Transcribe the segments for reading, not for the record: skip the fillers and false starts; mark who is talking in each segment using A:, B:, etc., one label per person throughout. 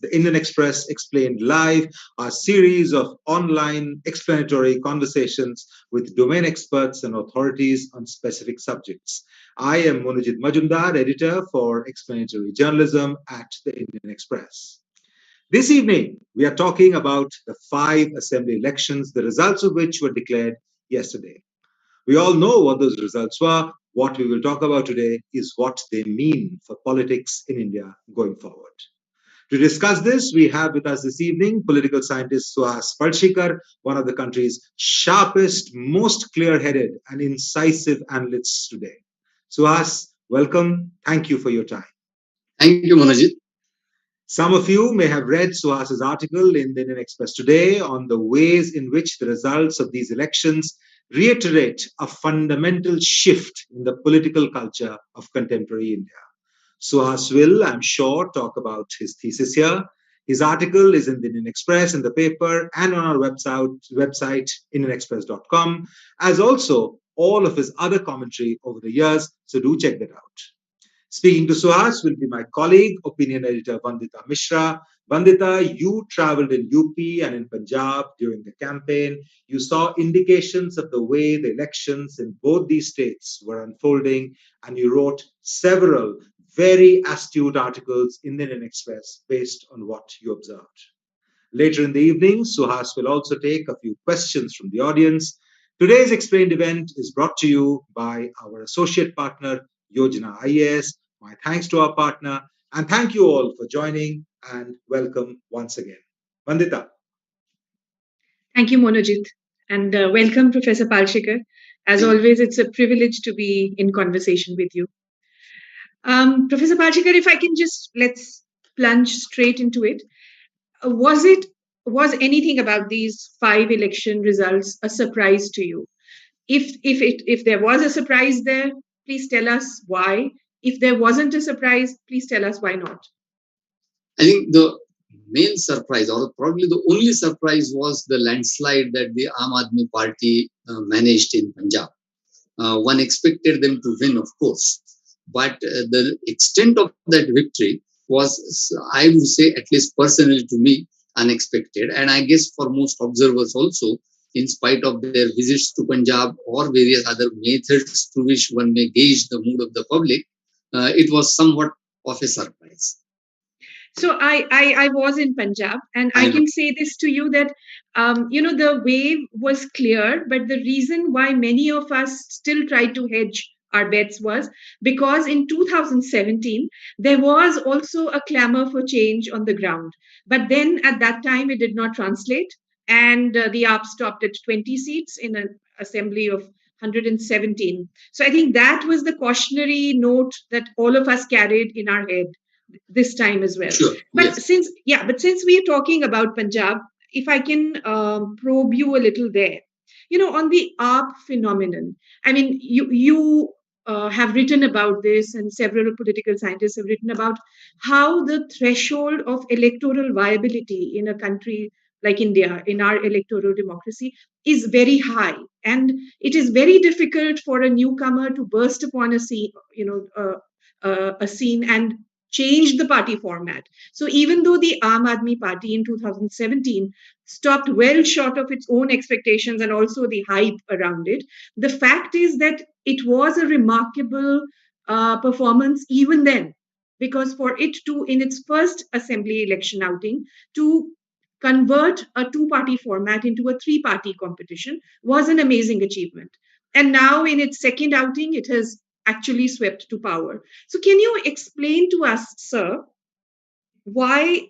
A: the Indian Express Explained Live, our series of online explanatory conversations with domain experts and authorities on specific subjects. I am Monojit Majumdar, editor for explanatory journalism at the Indian Express. This evening, we are talking about the 5 assembly elections, the results of which were declared yesterday. We all know what those results were. What we will talk about today is what they mean for politics in India going forward. To discuss this, we have with us this evening political scientist Suhas Palshikar, one of the country's sharpest, most clear-headed and incisive analysts today. Suhas, welcome. Thank you for your time.
B: Thank you, Manojit.
A: Some of you may have read Suhas's article in the Indian Express today on the ways in which the results of these elections reiterate a fundamental shift in the political culture of contemporary India. Suhas will, I'm sure, talk about his thesis here. His article is in the Indian Express, in the paper, and on our website indianexpress.com, as also all of his other commentary over the years, so do check that out. Speaking to Suhas will be my colleague, opinion editor Vandita Mishra. Vandita, you traveled in UP and in Punjab during the campaign. You saw indications of the way the elections in both these states were unfolding, and you wrote several very astute articles in the Indian Express based on what you observed. Later in the evening, Suhas will also take a few questions from the audience. Today's Explained event is brought to you by our associate partner, Yojana IAS. My thanks to our partner, and thank you all for joining, and welcome once again. Vandita.
C: Thank you, Monojit, and welcome, Professor Palshikar. As always, it's a privilege to be in conversation with you. Professor Palshikar, if I can let's plunge straight into it. Was anything about these 5 election results a surprise to you? If there was a surprise there, please tell us why. If there wasn't a surprise, please tell us why not.
B: I think the main surprise, or probably the only surprise, was the landslide that the Aam Aadmi Party managed in Punjab. One expected them to win, of course, but the extent of that victory was, I would say, at least personally to me, unexpected. And I guess for most observers also, in spite of their visits to Punjab or various other methods through which one may gauge the mood of the public, it was somewhat of a surprise.
C: So I was in Punjab, and I can say this to you that, the wave was clear, but the reason why many of us still tried to hedge our bets was because in 2017, there was also a clamor for change on the ground. But then at that time, it did not translate, and the AAP stopped at 20 seats in an assembly of 117. So I think that was the cautionary note that all of us carried in our head this time as well.
B: Sure.
C: But since we are talking about Punjab, if I can probe you a little there, on the AAP phenomenon, I mean, you have written about this, and several political scientists have written about how the threshold of electoral viability in a country like India, in our electoral democracy, is very high, and it is very difficult for a newcomer to burst upon a scene, a scene and change the party format. So even though the Aam Aadmi Party in 2017 stopped well short of its own expectations and also the hype around it, the fact is that it was a remarkable performance even then, because for it to, in its first assembly election outing, to convert a 2-party format into a 3-party competition was an amazing achievement. And now in its second outing, it has actually swept to power. So can you explain to us, sir, why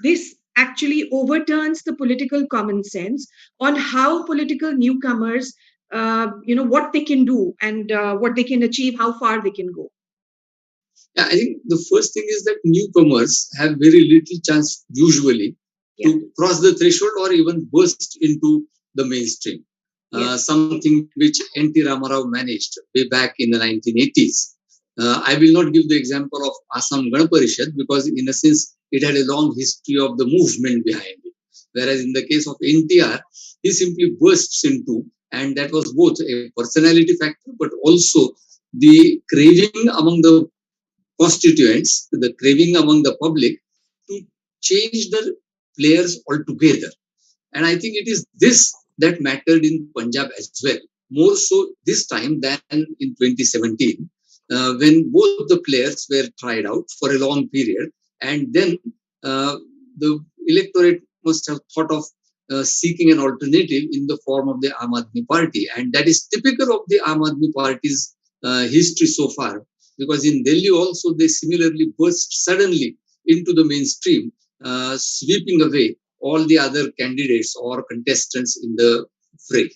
C: this actually overturns the political common sense on how political newcomers, what they can do and what they can achieve, how far they can go?
B: Yeah, I think the first thing is that newcomers have very little chance usually to cross the threshold or even burst into the mainstream. Something which N.T. Ramarao managed way back in the 1980s. I will not give the example of Assam Gana Parishad because in a sense it had a long history of the movement behind it. Whereas in the case of NTR, he simply bursts into, and that was both a personality factor but also the craving among the constituents, the craving among the public to change the players altogether. And I think it is this that mattered in Punjab as well, more so this time than in 2017, when both the players were tried out for a long period. And then the electorate must have thought of seeking an alternative in the form of the Aam Aadmi Party. And that is typical of the Aam Aadmi Party's history so far, because in Delhi also they similarly burst suddenly into the mainstream, sweeping away all the other candidates or contestants in the fray.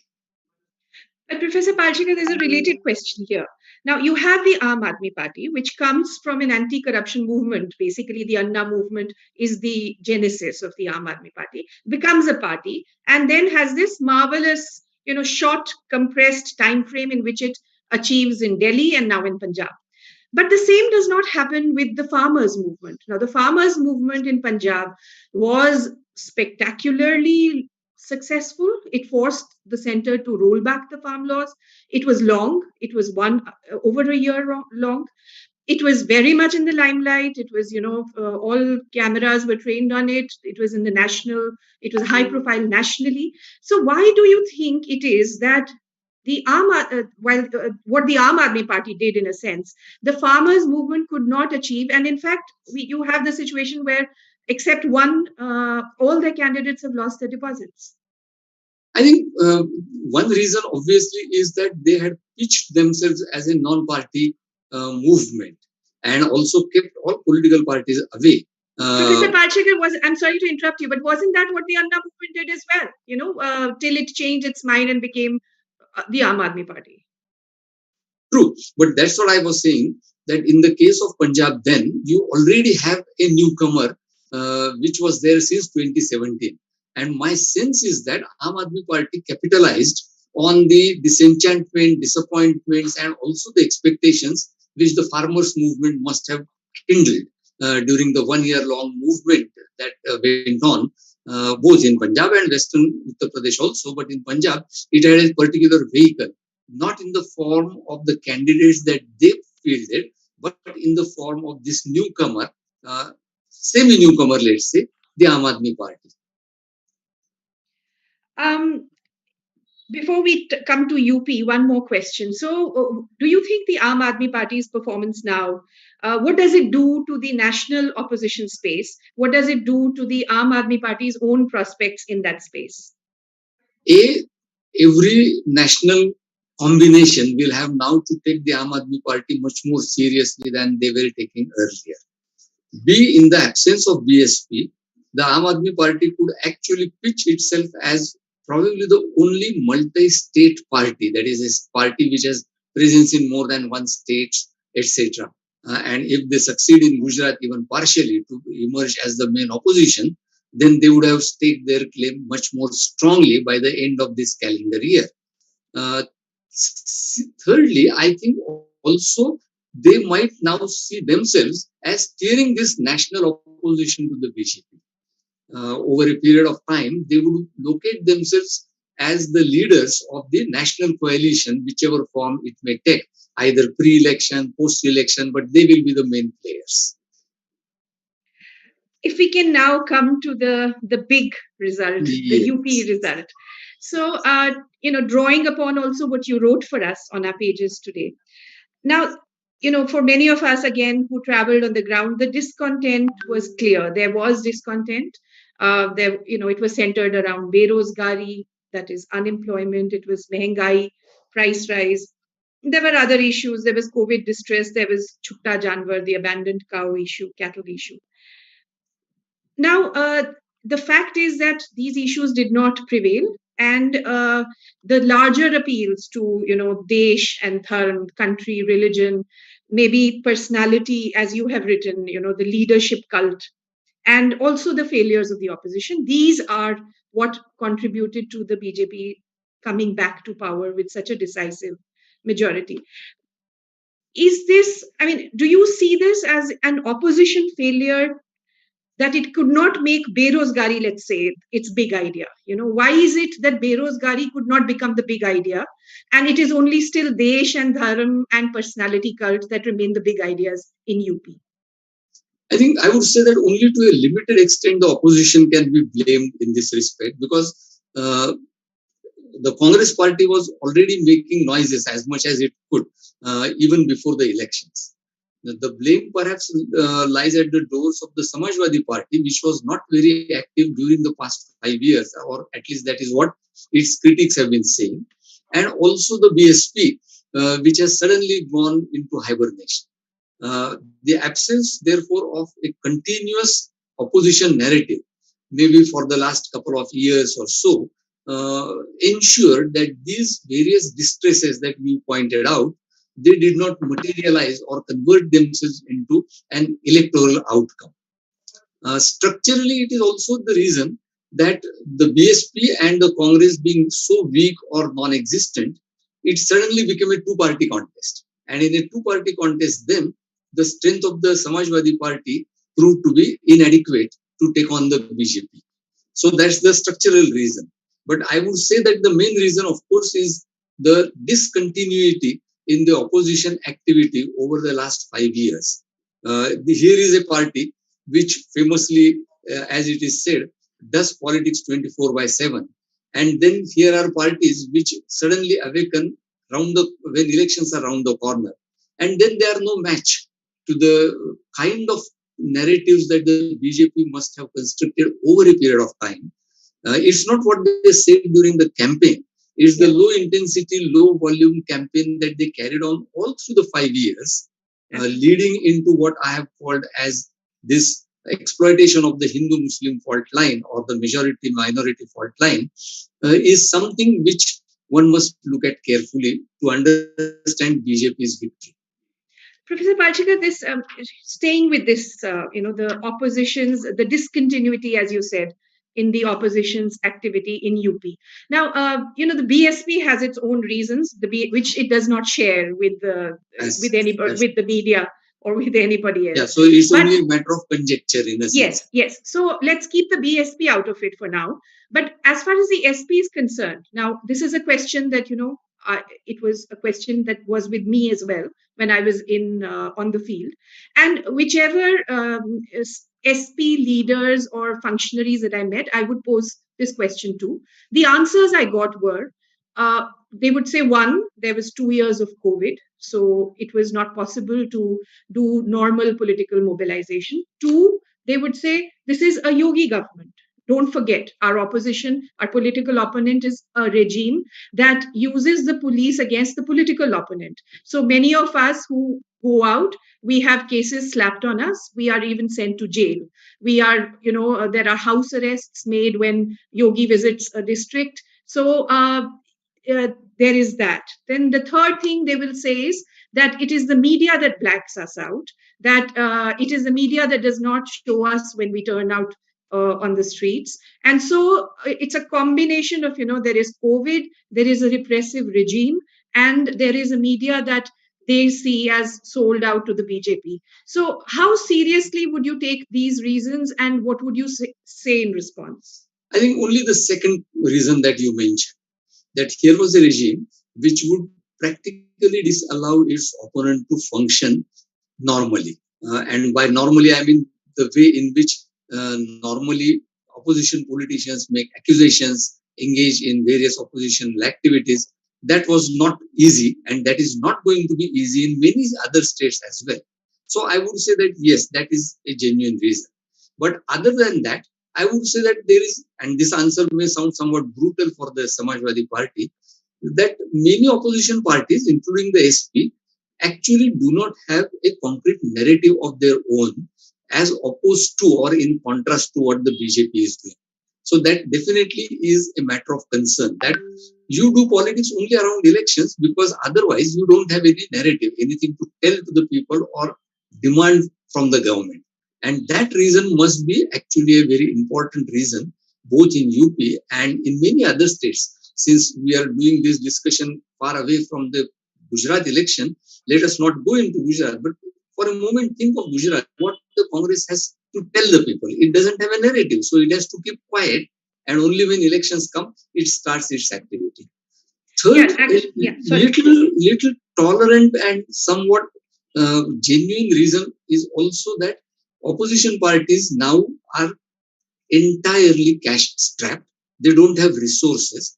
C: But Professor Palshikar, there's a related question here. Now, you have the Aam Aadmi Party, which comes from an anti-corruption movement. Basically, the Anna movement is the genesis of the Aam Aadmi Party, becomes a party, and then has this marvelous, short, compressed time frame in which it achieves in Delhi and now in Punjab. But the same does not happen with the farmers' movement. Now, the farmers' movement in Punjab was spectacularly successful. It forced the center to roll back the farm laws. It was long. It was over a year long. It was very much in the limelight. It was, all cameras were trained on it. It was in the national, it was high profile nationally. So why do you think it is that what the Aam Aadmi Party did, in a sense, the farmers' movement could not achieve, and in fact, you have the situation where, except one, all the candidates have lost their deposits.
B: I think one reason, obviously, is that they had pitched themselves as a non-party movement and also kept all political parties away.
C: Professor Palshikar, I'm sorry to interrupt you, but wasn't that what the Anna movement did as well? Till it changed its mind and became the Aam Aadmi Party.
B: True, but that's what I was saying, that in the case of Punjab, then you already have a newcomer which was there since 2017. And my sense is that Aam Aadmi Party capitalized on the disenchantment, disappointments, and also the expectations which the farmers' movement must have kindled during the 1 year long movement that went on, both in Punjab and Western Uttar Pradesh also. But in Punjab, it had a particular vehicle, not in the form of the candidates that they fielded, but in the form of this newcomer, semi-newcomer, let's say, the Aam Aadmi Party.
C: Before we come to UP, one more question. So, do you think the Aam Aadmi Party's performance now, what does it do to the national opposition space? What does it do to the Aam Aadmi Party's own prospects in that space?
B: Every national combination will have now to take the Aam Aadmi Party much more seriously than they were taking earlier. B, in the absence of BSP, the Aam Aadmi Party could actually pitch itself as probably the only multi-state party, that is a party which has presence in more than one state, etc. And if they succeed in Gujarat even partially to emerge as the main opposition, then they would have staked their claim much more strongly by the end of this calendar year. Thirdly, I think also they might now see themselves as steering this national opposition to the BJP. Over a period of time, they would locate themselves as the leaders of the national coalition, whichever form it may take, either pre-election, post-election, but they will be the main players.
C: If we can now come to the big result, the UP result. So, drawing upon also what you wrote for us on our pages today. Now, for many of us, again, who traveled on the ground, the discontent was clear. There was discontent. It was centered around berozgari, that is unemployment. It was mehengai, price rise. There were other issues. There was COVID distress. There was chutta janwar, the abandoned cow issue, cattle issue. Now, the fact is that these issues did not prevail, and the larger appeals to, desh and dharm, country, religion, maybe personality, as you have written, the leadership cult, and also the failures of the opposition, these are what contributed to the BJP coming back to power with such a decisive majority. Is this, do you see this as an opposition failure, that it could not make berozgari, let's say, its big idea? Why is it that berozgari could not become the big idea, and it is only still desh and dharm and personality cult that remain the big ideas in UP?
B: I think I would say that only to a limited extent the opposition can be blamed in this respect, because the Congress party was already making noises as much as it could even before the elections. The blame perhaps lies at the doors of the Samajwadi party, which was not very active during the past 5 years, or at least that is what its critics have been saying. And also the BSP, which has suddenly gone into hibernation. The absence, therefore, of a continuous opposition narrative, maybe for the last couple of years or so, ensured that these various distresses that we pointed out, they did not materialize or convert themselves into an electoral outcome. Structurally, it is also the reason that the BSP and the Congress being so weak or non-existent, it suddenly became a two-party contest. And in a two-party contest, then the strength of the Samajwadi party proved to be inadequate to take on the BJP. So that's the structural reason. But I would say that the main reason, of course, is the discontinuity in the opposition activity over the last 5 years. Here is a party which famously, as it is said, does politics 24/7. And then here are parties which suddenly awaken when elections are around the corner. And then they are no match to the kind of narratives that the BJP must have constructed over a period of time. It's not what they said during the campaign. It's the low intensity, low volume campaign that they carried on all through the 5 years, leading into what I have called as this exploitation of the Hindu-Muslim fault line, or the majority-minority fault line, is something which one must look at carefully to understand BJP's victory.
C: Professor Palshikar, this staying with this, the opposition's, the discontinuity, as you said, in the opposition's activity in UP. Now, the BSP has its own reasons, which it does not share with with the media or with anybody else.
B: Yeah, so it's only a matter of conjecture in a sense.
C: Yes. So let's keep the BSP out of it for now. But as far as the SP is concerned, now this is a question that it was a question that was with me as well when I was on the field, and whichever SP leaders or functionaries that I met, I would pose this question to. The answers I got were, they would say, one, there was 2 years of COVID, so it was not possible to do normal political mobilization. Two, they would say, this is a Yogi government. Don't forget, our opposition, our political opponent is a regime that uses the police against the political opponent. So many of us who go out, we have cases slapped on us. We are even sent to jail. We are, there are house arrests made when Yogi visits a district. So there is that. Then the third thing they will say is that it is the media that blacks us out, that it is the media that does not show us when we turn out on the streets. And so it's a combination of, there is COVID, there is a repressive regime, and there is a media that they see as sold out to the BJP. So how seriously would you take these reasons, and what would you say in response?
B: I think only the second reason that you mentioned, that here was a regime which would practically disallow its opponent to function normally. And by normally, I mean the way in which normally opposition politicians make accusations, engage in various oppositional activities. That was not easy, and that is not going to be easy in many other states as well. So I would say that yes, that is a genuine reason. But other than that, I would say that there is, and this answer may sound somewhat brutal for the Samajwadi party, that many opposition parties, including the SP, actually do not have a concrete narrative of their own, as opposed to or in contrast to what the BJP is doing. So that definitely is a matter of concern, that you do politics only around elections, because otherwise you don't have any narrative, anything to tell to the people or demand from the government. And that reason must be actually a very important reason, both in UP and in many other states. Since we are doing this discussion far away from the Gujarat election, let us not go into Gujarat, but for a moment think of Gujarat, what the Congress has to tell the people. It doesn't have a narrative, so it has to keep quiet, and only when elections come, it starts its activity. Third, little tolerant and somewhat genuine reason is also that Opposition parties now are entirely cash strapped. They don't have resources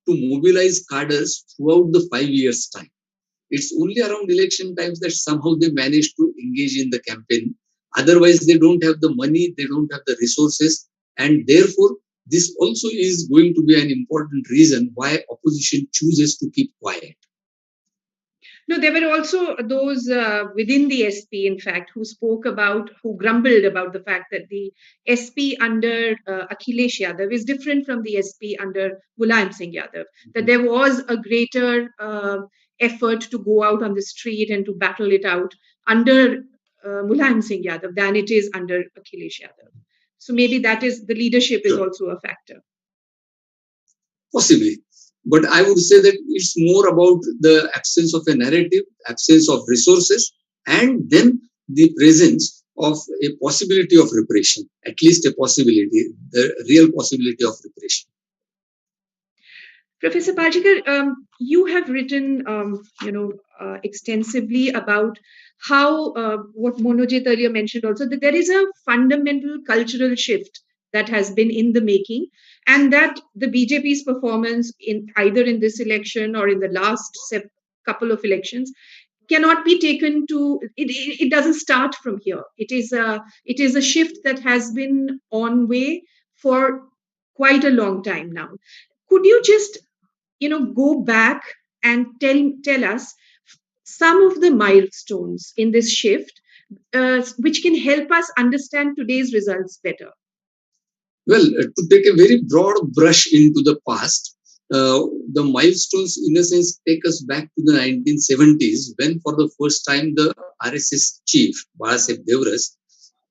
B: to mobilize cadres throughout the 5 years' time. It's only around election times that somehow they manage to engage in the campaign. Otherwise, they don't have the money, they don't have the resources, and therefore, this also is going to be an important reason why opposition chooses to keep quiet.
C: No, there were also those within the SP, in fact, who grumbled about the fact that the SP under Akhilesh Yadav is different from the SP under Mulayam Singh Yadav. That there was a greater effort to go out on the street and to battle it out under Mulayam Singh Yadav than it is under Akhilesh Yadav. So maybe that is the leadership is also a factor.
B: Possibly. But I would say that it's more about the absence of a narrative, absence of resources, and then the presence of a possibility of repression, at least a possibility, the real possibility of repression.
C: Professor Palshikar, you have written, extensively about how what Monojit earlier mentioned also, that there is a fundamental cultural shift that has been in the making, and that the BJP's performance in either in this election or in the last couple of elections cannot be taken to it doesn't start from here. It is a shift that has been on way for quite a long time now. Could you just go back and tell us some of the milestones in this shift, which can help us understand today's results better?
B: Well, to take a very broad brush into the past, the milestones, in a sense, take us back to the 1970s, when for the first time the RSS chief, Balasaheb Devras,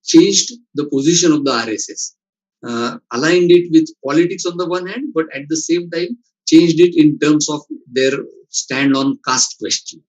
B: changed the position of the RSS, aligned it with politics on the one hand, but at the same time changed it in terms of their stand on caste question,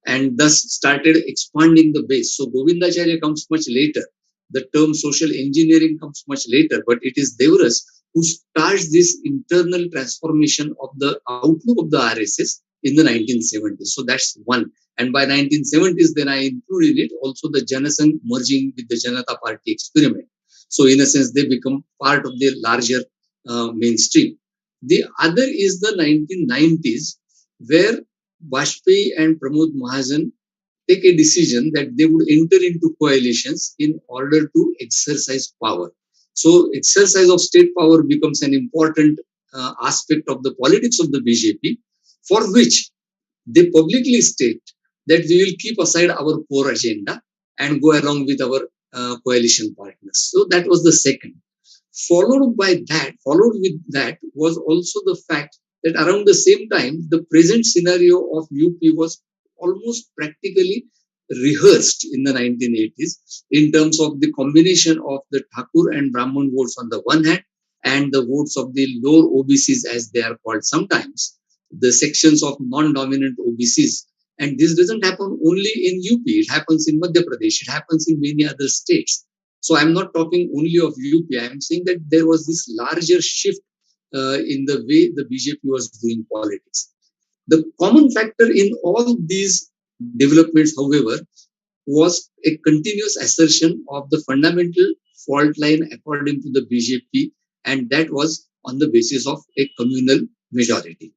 B: and thus started expanding the base. So Govindacharya comes much later. The term social engineering comes much later, but it is Devras who starts this internal transformation of the outlook of the RSS in the 1970s. So that's one. And by 1970s, then I include in it also the Janasangh merging with the Janata Party experiment. So in a sense, they become part of the larger mainstream. The other is the 1990s, where Vajpayee and Pramod Mahajan take a decision that they would enter into coalitions in order to exercise power. So exercise of state power becomes an important aspect of the politics of the BJP, for which they publicly state that we will keep aside our core agenda and go along with our coalition partners. So that was the second. Followed with that was also the fact that around the same time, the present scenario of UP was almost practically rehearsed in the 1980s in terms of the combination of the Thakur and Brahman votes on the one hand, and the votes of the lower OBCs, as they are called sometimes, the sections of non-dominant OBCs. And this doesn't happen only in UP, it happens in Madhya Pradesh, it happens in many other states. So I'm not talking only of UP, I'm saying that there was this larger shift in the way the BJP was doing politics. The common factor in all these developments, however, was a continuous assertion of the fundamental fault line according to the BJP, and that was on the basis of a communal majority.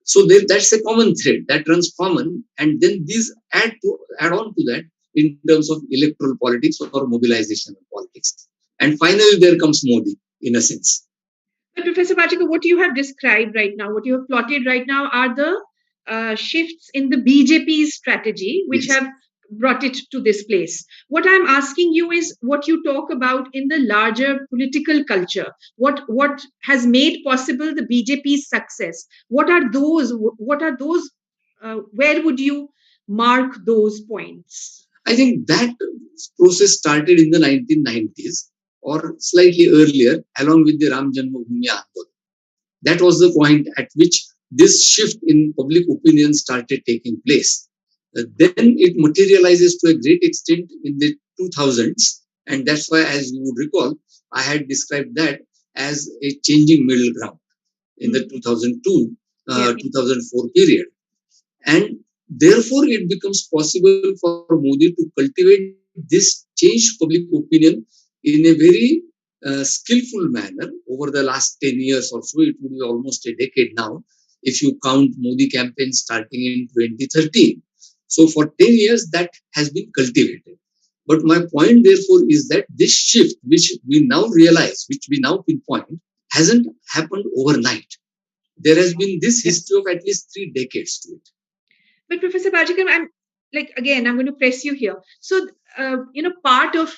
B: So that's a common thread that runs common, and then these add on to that in terms of electoral politics or mobilization of politics. And finally, there comes Modi, in a sense.
C: But Professor Palshikar, what you have described right now, what you have plotted right now, are the shifts in the BJP's strategy, which have brought it to this place. What I'm asking you is what you talk about in the larger political culture. What has made possible the BJP's success? What are those? Where would you mark those points?
B: I think that process started in the 1990s or slightly earlier, along with the Ram Janmabhoomi Andolan. That was the point at which this shift in public opinion started taking place. Then it materializes to a great extent in the 2000s, and that's why, as you would recall, I had described that as a changing middle ground in the 2002 2004 period. And therefore, it becomes possible for Modi to cultivate this changed public opinion in a very skillful manner over the last 10 years or so. It would be almost a decade now, if you count Modi campaign starting in 2013. So for 10 years, that has been cultivated. But my point, therefore, is that this shift, which we now realize, which we now pinpoint, hasn't happened overnight. There has been this history of at least 3 decades to it.
C: But Professor Palshikar, I'm going to press you here. So, part of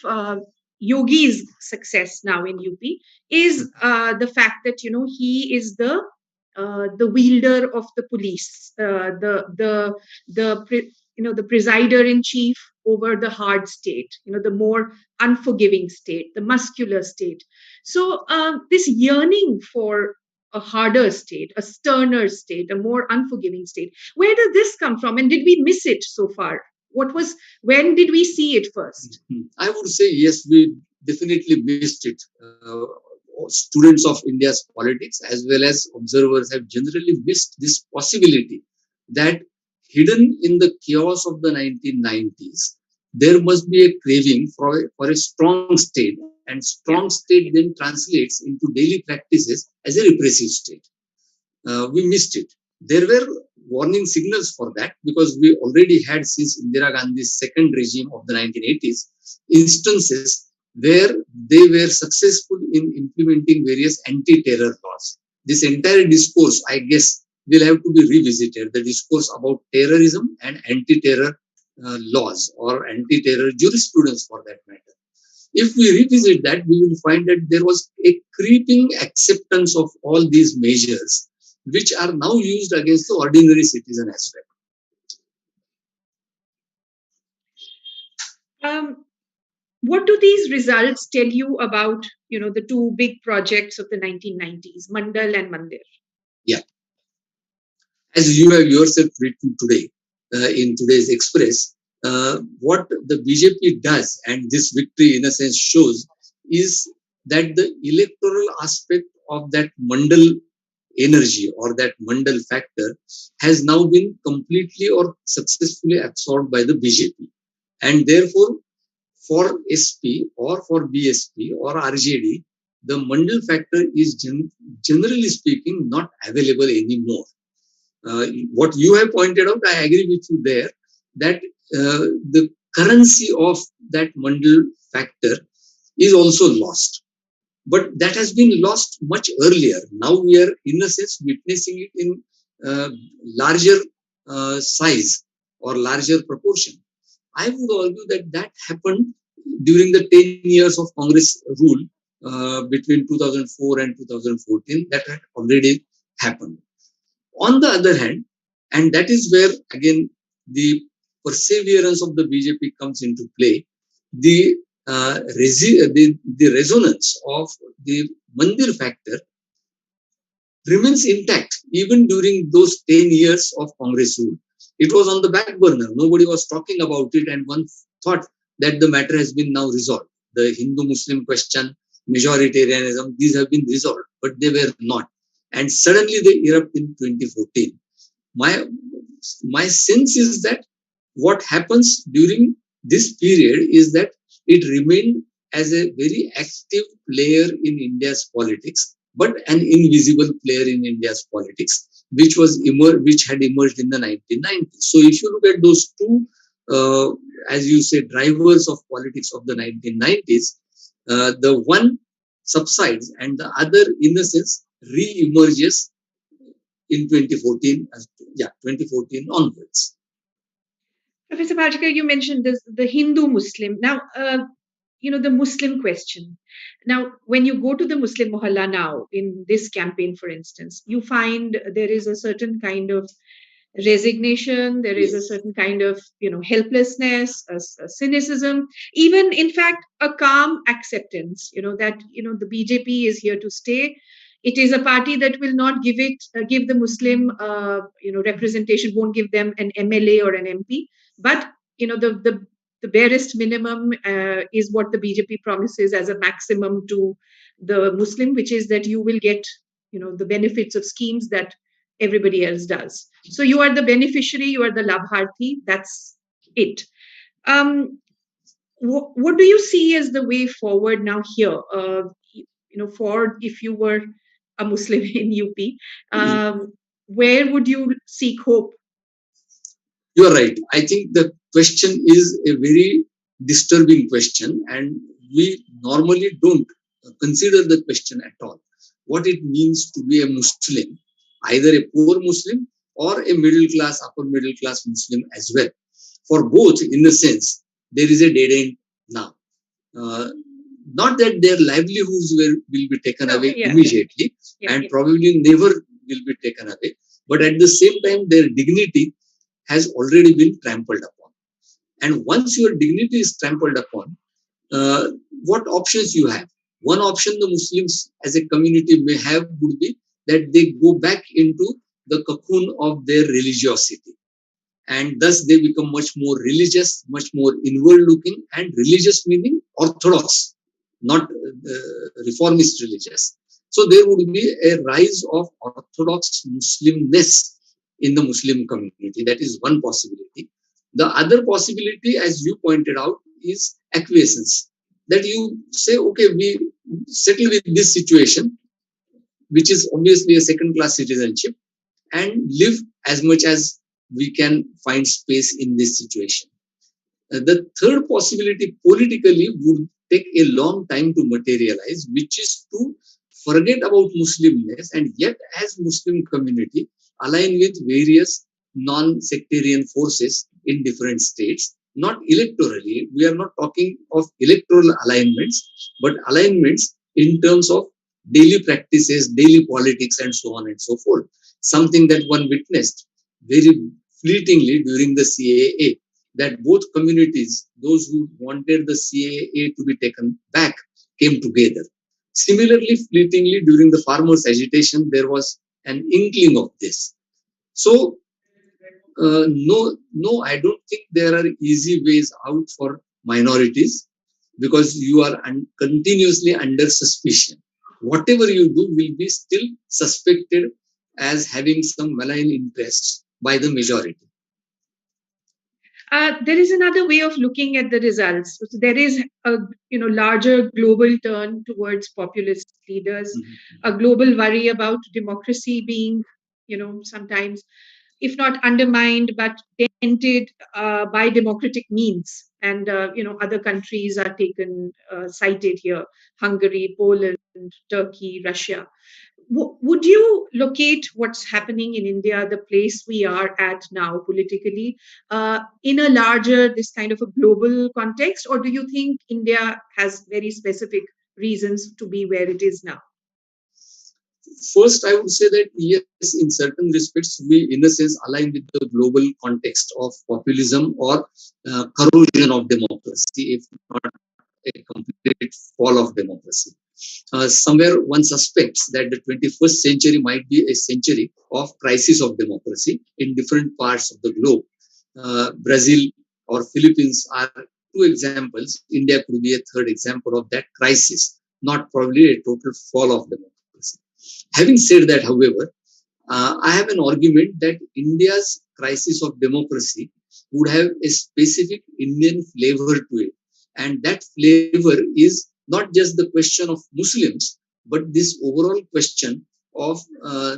C: Yogi's success now in UP is the fact that he is the wielder of the police, the presider in chief over the hard state, the more unforgiving state, the muscular state. So this yearning for a harder state, a sterner state, a more unforgiving state, where does this come from, and did we miss it so far? When did we see it first?
B: I would say yes, we definitely missed it. Students of India's politics as well as observers have generally missed this possibility that hidden in the chaos of the 1990s, there must be a craving for a strong state, and strong state then translates into daily practices as a repressive state. We missed it. There were warning signals for that because we already had, since Indira Gandhi's second regime of the 1980s, instances where they were successful in implementing various anti-terror laws. This entire discourse, I guess, will have to be revisited. The discourse about terrorism and anti-terror laws or anti-terror jurisprudence for that matter. If we revisit that, we will find that there was a creeping acceptance of all these measures, which are now used against the ordinary citizen as
C: well. What do these results tell you about, the two big projects of the 1990s, Mandal and Mandir?
B: Yeah. As you have yourself written today in today's Express, what the BJP does, and this victory in a sense shows, is that the electoral aspect of that Mandal energy or that Mandal factor has now been completely or successfully absorbed by the BJP. And therefore, for SP or for BSP or RJD, the Mandal factor is generally speaking not available anymore. What you have pointed out, I agree with you there, that the currency of that Mandal factor is also lost. But that has been lost much earlier. Now we are, in a sense, witnessing it in larger size or larger proportion. I would argue that that happened during the 10 years of Congress rule between 2004 and 2014. That had already happened. On the other hand, and that is where, again, the perseverance of the BJP comes into play, the resonance of the Mandir factor remains intact even during those 10 years of Congress rule. It was on the back burner. Nobody was talking about it, and one thought that the matter has been now resolved. The Hindu-Muslim question, majoritarianism, these have been resolved, but they were not. And suddenly they erupt in 2014. My sense is that what happens during this period is that it remained as a very active player in India's politics, but an invisible player in India's politics, which had emerged in the 1990s. So if you look at those two, as you say, drivers of politics of the 1990s, the one subsides and the other, in a sense, re-emerges in 2014, 2014 onwards.
C: Professor Palshikar, you mentioned this, the Hindu-Muslim. Now, the Muslim question. Now, when you go to the Muslim Mohalla now, in this campaign, for instance, you find there is a certain kind of resignation, there is a certain kind of, helplessness, a cynicism, even, in fact, a calm acceptance, that, the BJP is here to stay. It is a party that will not give the Muslim, representation, won't give them an MLA or an MP. But, the barest minimum is what the BJP promises as a maximum to the Muslim, which is that you will get, the benefits of schemes that everybody else does. So you are the beneficiary, you are the labharthi, that's it. what do you see as the way forward now here? For if you were a Muslim in UP, where would you seek hope?
B: You're right. I think the question is a very disturbing question, and we normally don't consider the question at all. What it means to be a Muslim, either a poor Muslim or a middle class, upper middle class Muslim as well. For both, in a sense, there is a dead end now. Uh, Not that their livelihoods will be taken away immediately, and probably never will be taken away, but at the same time, their dignity has already been trampled upon. And once your dignity is trampled upon, what options you have? One option the Muslims as a community may have would be that they go back into the cocoon of their religiosity. And thus they become much more religious, much more inward looking, and religious meaning orthodox, not reformist religious. So there would be a rise of orthodox Muslimness in the Muslim community. That is one possibility. The other possibility, as you pointed out, is acquiescence. That you say, okay, we settle with this situation, which is obviously a second class citizenship, and live as much as we can find space in this situation. The third possibility politically would take a long time to materialize, which is to forget about Muslimness and yet as Muslim community align with various non-sectarian forces in different states, not electorally. We are not talking of electoral alignments, but alignments in terms of daily practices, daily politics, and so on and so forth. Something that one witnessed very fleetingly during the CAA, that both communities, those who wanted the CAA to be taken back, came together. Similarly, fleetingly during the farmers' agitation, there was an inkling of this. So, no, I don't think there are easy ways out for minorities because you are continuously under suspicion. Whatever you do will be still suspected as having some malign interests by the majority.
C: There is another way of looking at the results. So there is a larger global turn towards populist leaders, a global worry about democracy being, sometimes, if not undermined, but dented by democratic means. And other countries are cited here: Hungary, Poland, Turkey, Russia. Would you locate what's happening in India, the place we are at now politically, in a larger, this kind of a global context, or do you think India has very specific reasons to be where it is now?
B: First, I would say that yes, in certain respects, we, in a sense, align with the global context of populism or corrosion of democracy, if not a complete fall of democracy. Somewhere one suspects that the 21st century might be a century of crisis of democracy in different parts of the globe. Brazil or Philippines are two examples. India could be a third example of that crisis, not probably a total fall of democracy. Having said that, however, I have an argument that India's crisis of democracy would have a specific Indian flavor to it. And that flavor is not just the question of Muslims, but this overall question of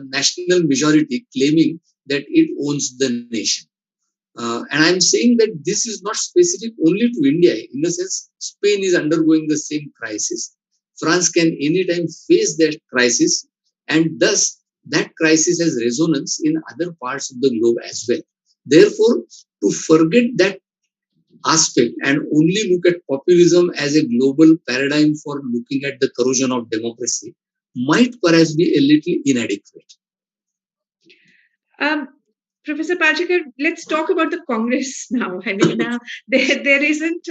B: national majority claiming that it owns the nation. And I'm saying that this is not specific only to India. In a sense, Spain is undergoing the same crisis. France can anytime face that crisis, and thus that crisis has resonance in other parts of the globe as well. Therefore, to forget that aspect and only look at populism as a global paradigm for looking at the corrosion of democracy might perhaps be a little inadequate.
C: Professor Palshikar, let's talk about the Congress now. I mean, there isn't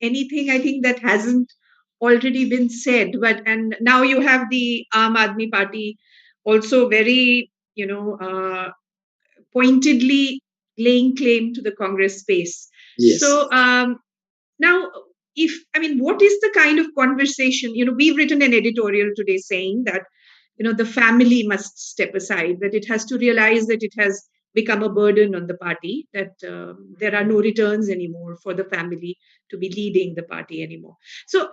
C: anything, I think, that hasn't already been said. And now you have the Aam Aadmi Party also very, pointedly laying claim to the Congress space.
B: Yes.
C: So now, what is the kind of conversation? We've written an editorial today saying that, the family must step aside, that it has to realize that it has become a burden on the party, that there are no returns anymore for the family to be leading the party anymore. So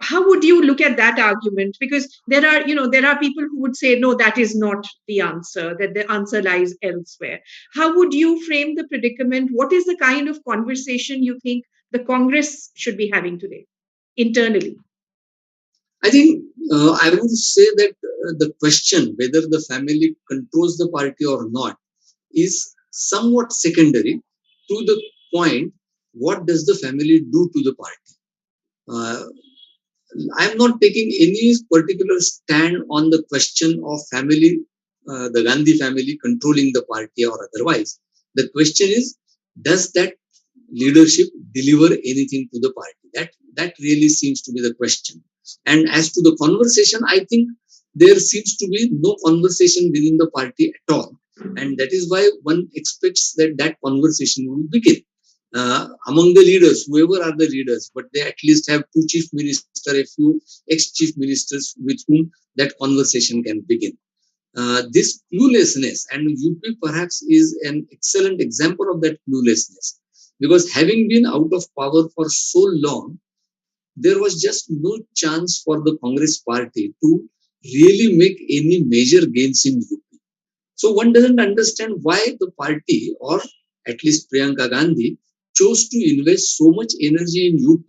C: how would you look at that argument? Because there are people who would say, no, that is not the answer, that the answer lies elsewhere. How would you frame the predicament? What is the kind of conversation you think the Congress should be having today internally?
B: I think I would say that the question whether the family controls the party or not is somewhat secondary to the point what does the family do to the party. Uh, I'm not taking any particular stand on the question of family, the Gandhi family controlling the party or otherwise. The question is, does that leadership deliver anything to the party? That really seems to be the question. And as to the conversation, I think there seems to be no conversation within the party at all. And that is why one expects that that conversation will begin. Among the leaders, whoever are the leaders, but they at least have two chief ministers, a few ex-chief ministers with whom that conversation can begin. This cluelessness, and UP perhaps is an excellent example of that cluelessness, because having been out of power for so long, there was just no chance for the Congress party to really make any major gains in UP. So one doesn't understand why the party, or at least Priyanka Gandhi, chose to invest so much energy in UP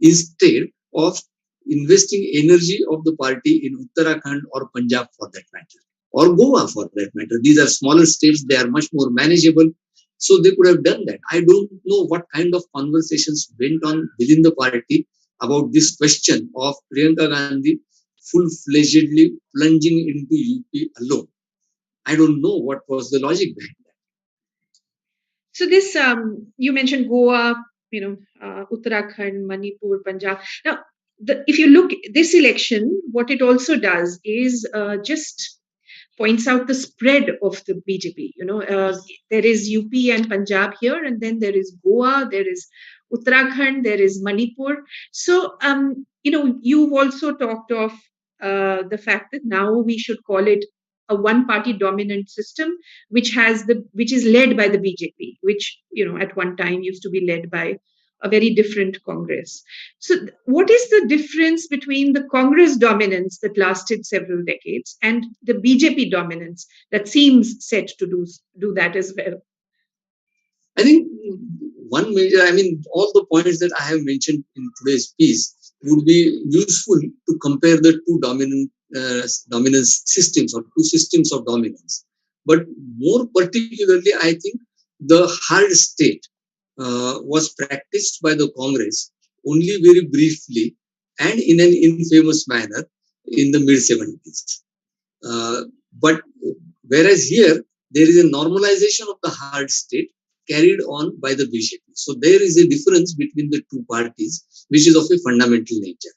B: instead of investing energy of the party in Uttarakhand or Punjab for that matter, or Goa for that matter. These are smaller states, they are much more manageable. So they could have done that. I don't know what kind of conversations went on within the party about this question of Priyanka Gandhi full-fledgedly plunging into UP alone. I don't know what was the logic behind that.
C: So this, you mentioned Goa, Uttarakhand, Manipur, Punjab. Now, if you look this election, what it also does is just points out the spread of the BJP. There is UP and Punjab here, and then there is Goa, there is Uttarakhand, there is Manipur. So, you've also talked of the fact that now we should call it a one-party dominant system, which is led by the BJP, which at one time used to be led by a very different Congress. So, what is the difference between the Congress dominance that lasted several decades and the BJP dominance that seems set to do that as well?
B: I think one major, all the points that I have mentioned in today's piece would be useful to compare the two dominance systems, or two systems of dominance. But more particularly, I think the hard state was practiced by the Congress only very briefly and in an infamous manner in the mid-70s. But whereas here, there is a normalization of the hard state carried on by the BJP. So there is a difference between the two parties, which is of a fundamental nature.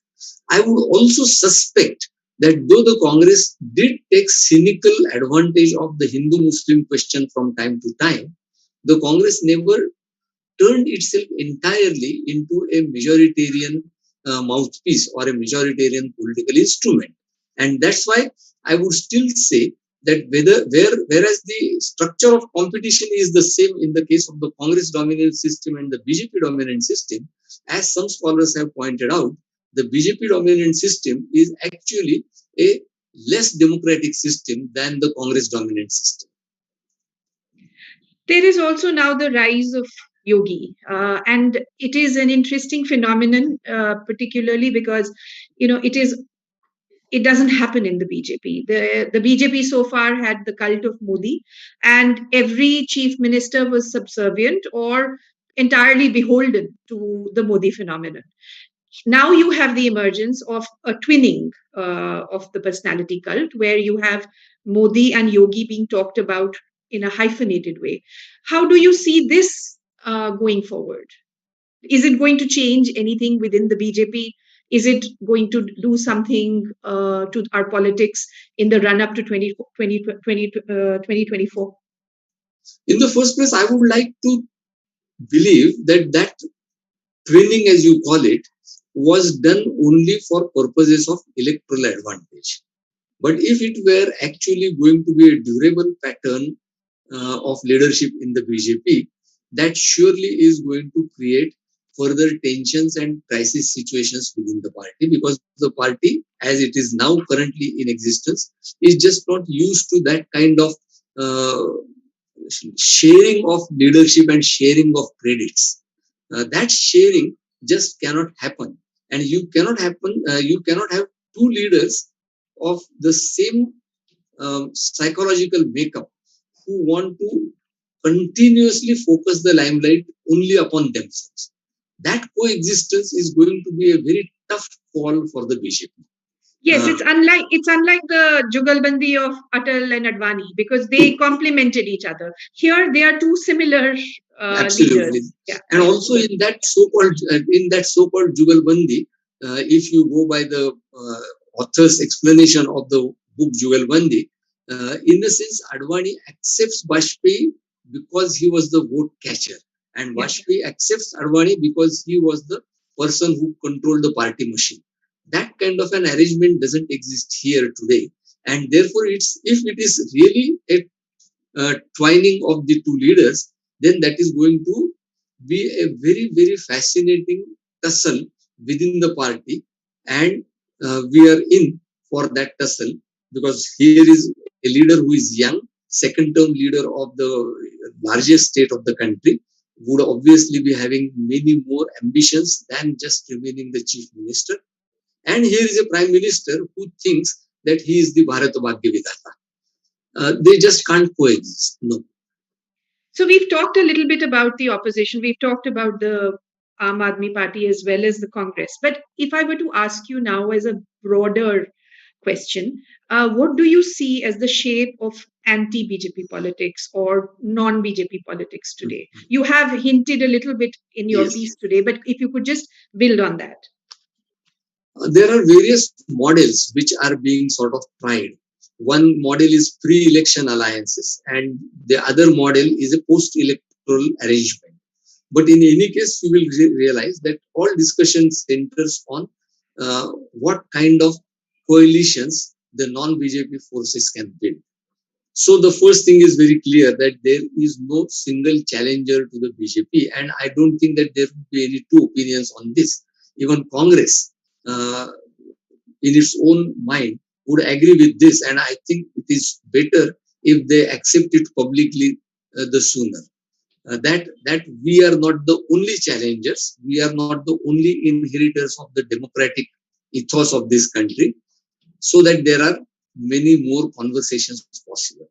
B: I would also suspect that though the Congress did take cynical advantage of the Hindu-Muslim question from time to time, the Congress never turned itself entirely into a majoritarian mouthpiece or a majoritarian political instrument. And that's why I would still say that whereas the structure of competition is the same in the case of the Congress dominant system and the BJP dominant system, as some scholars have pointed out, the BJP dominant system is actually a less democratic system than the Congress dominant system.
C: There is also now the rise of Yogi, and it is an interesting phenomenon, particularly because it doesn't happen in the BJP. The BJP so far had the cult of Modi, and every chief minister was subservient or entirely beholden to the Modi phenomenon. Now you have the emergence of a twinning of the personality cult, where you have Modi and Yogi being talked about in a hyphenated way. How do you see this going forward? Is it going to change anything within the BJP? Is it going to do something to our politics in the run-up to 2024?
B: In the first place, I would like to believe that training, as you call it, was done only for purposes of electoral advantage. But if it were actually going to be a durable pattern of leadership in the BJP, that surely is going to create further tensions and crisis situations within the party, because the party, as it is now currently in existence, is just not used to that kind of uh, sharing of leadership and sharing of credits. That sharing just cannot happen, and you cannot have two leaders of the same psychological makeup who want to continuously focus the limelight only upon themselves. That coexistence is going to be a very tough call for the BJP.
C: Yes, it's unlike the Jugalbandi of Atal and Advani, because they complemented each other. Here, they are two similar
B: Absolutely.
C: leaders. Yeah.
B: And also in that so-called Jugalbandi, if you go by the author's explanation of the book Jugalbandi, in the sense Advani accepts Bajpayee because he was the vote catcher, and
C: Yeah.
B: Bajpayee accepts Advani because he was the person who controlled the party machine. That kind of an arrangement doesn't exist here today, and therefore, if it is really a twining of the two leaders, then that is going to be a very, very fascinating tussle within the party. And we are in for that tussle, because here is a leader who is young, second term leader of the largest state of the country, would obviously be having many more ambitions than just remaining the chief minister. And here is a prime minister who thinks that he is the Bharat Bhagya Vidhata. They just can't coexist. No.
C: So we've talked a little bit about the opposition. We've talked about the Aam Aadmi Party as well as the Congress. But if I were to ask you now as a broader question, what do you see as the shape of anti-BJP politics or non-BJP politics today? You have hinted a little bit in your
B: Yes.
C: piece today, but if you could just build on that.
B: There are various models which are being sort of tried. One model is pre-election alliances, and the other model is a post-electoral arrangement. But in any case, you will realize that all discussion centers on what kind of coalitions the non-BJP forces can build. So the first thing is very clear that there is no single challenger to the BJP, and I don't think that there would be any two opinions on this. Even Congress, in its own mind, would agree with this, and I think it is better if they accept it publicly the sooner. That we are not the only challengers, we are not the only inheritors of the democratic ethos of this country, so that there are many more conversations possible.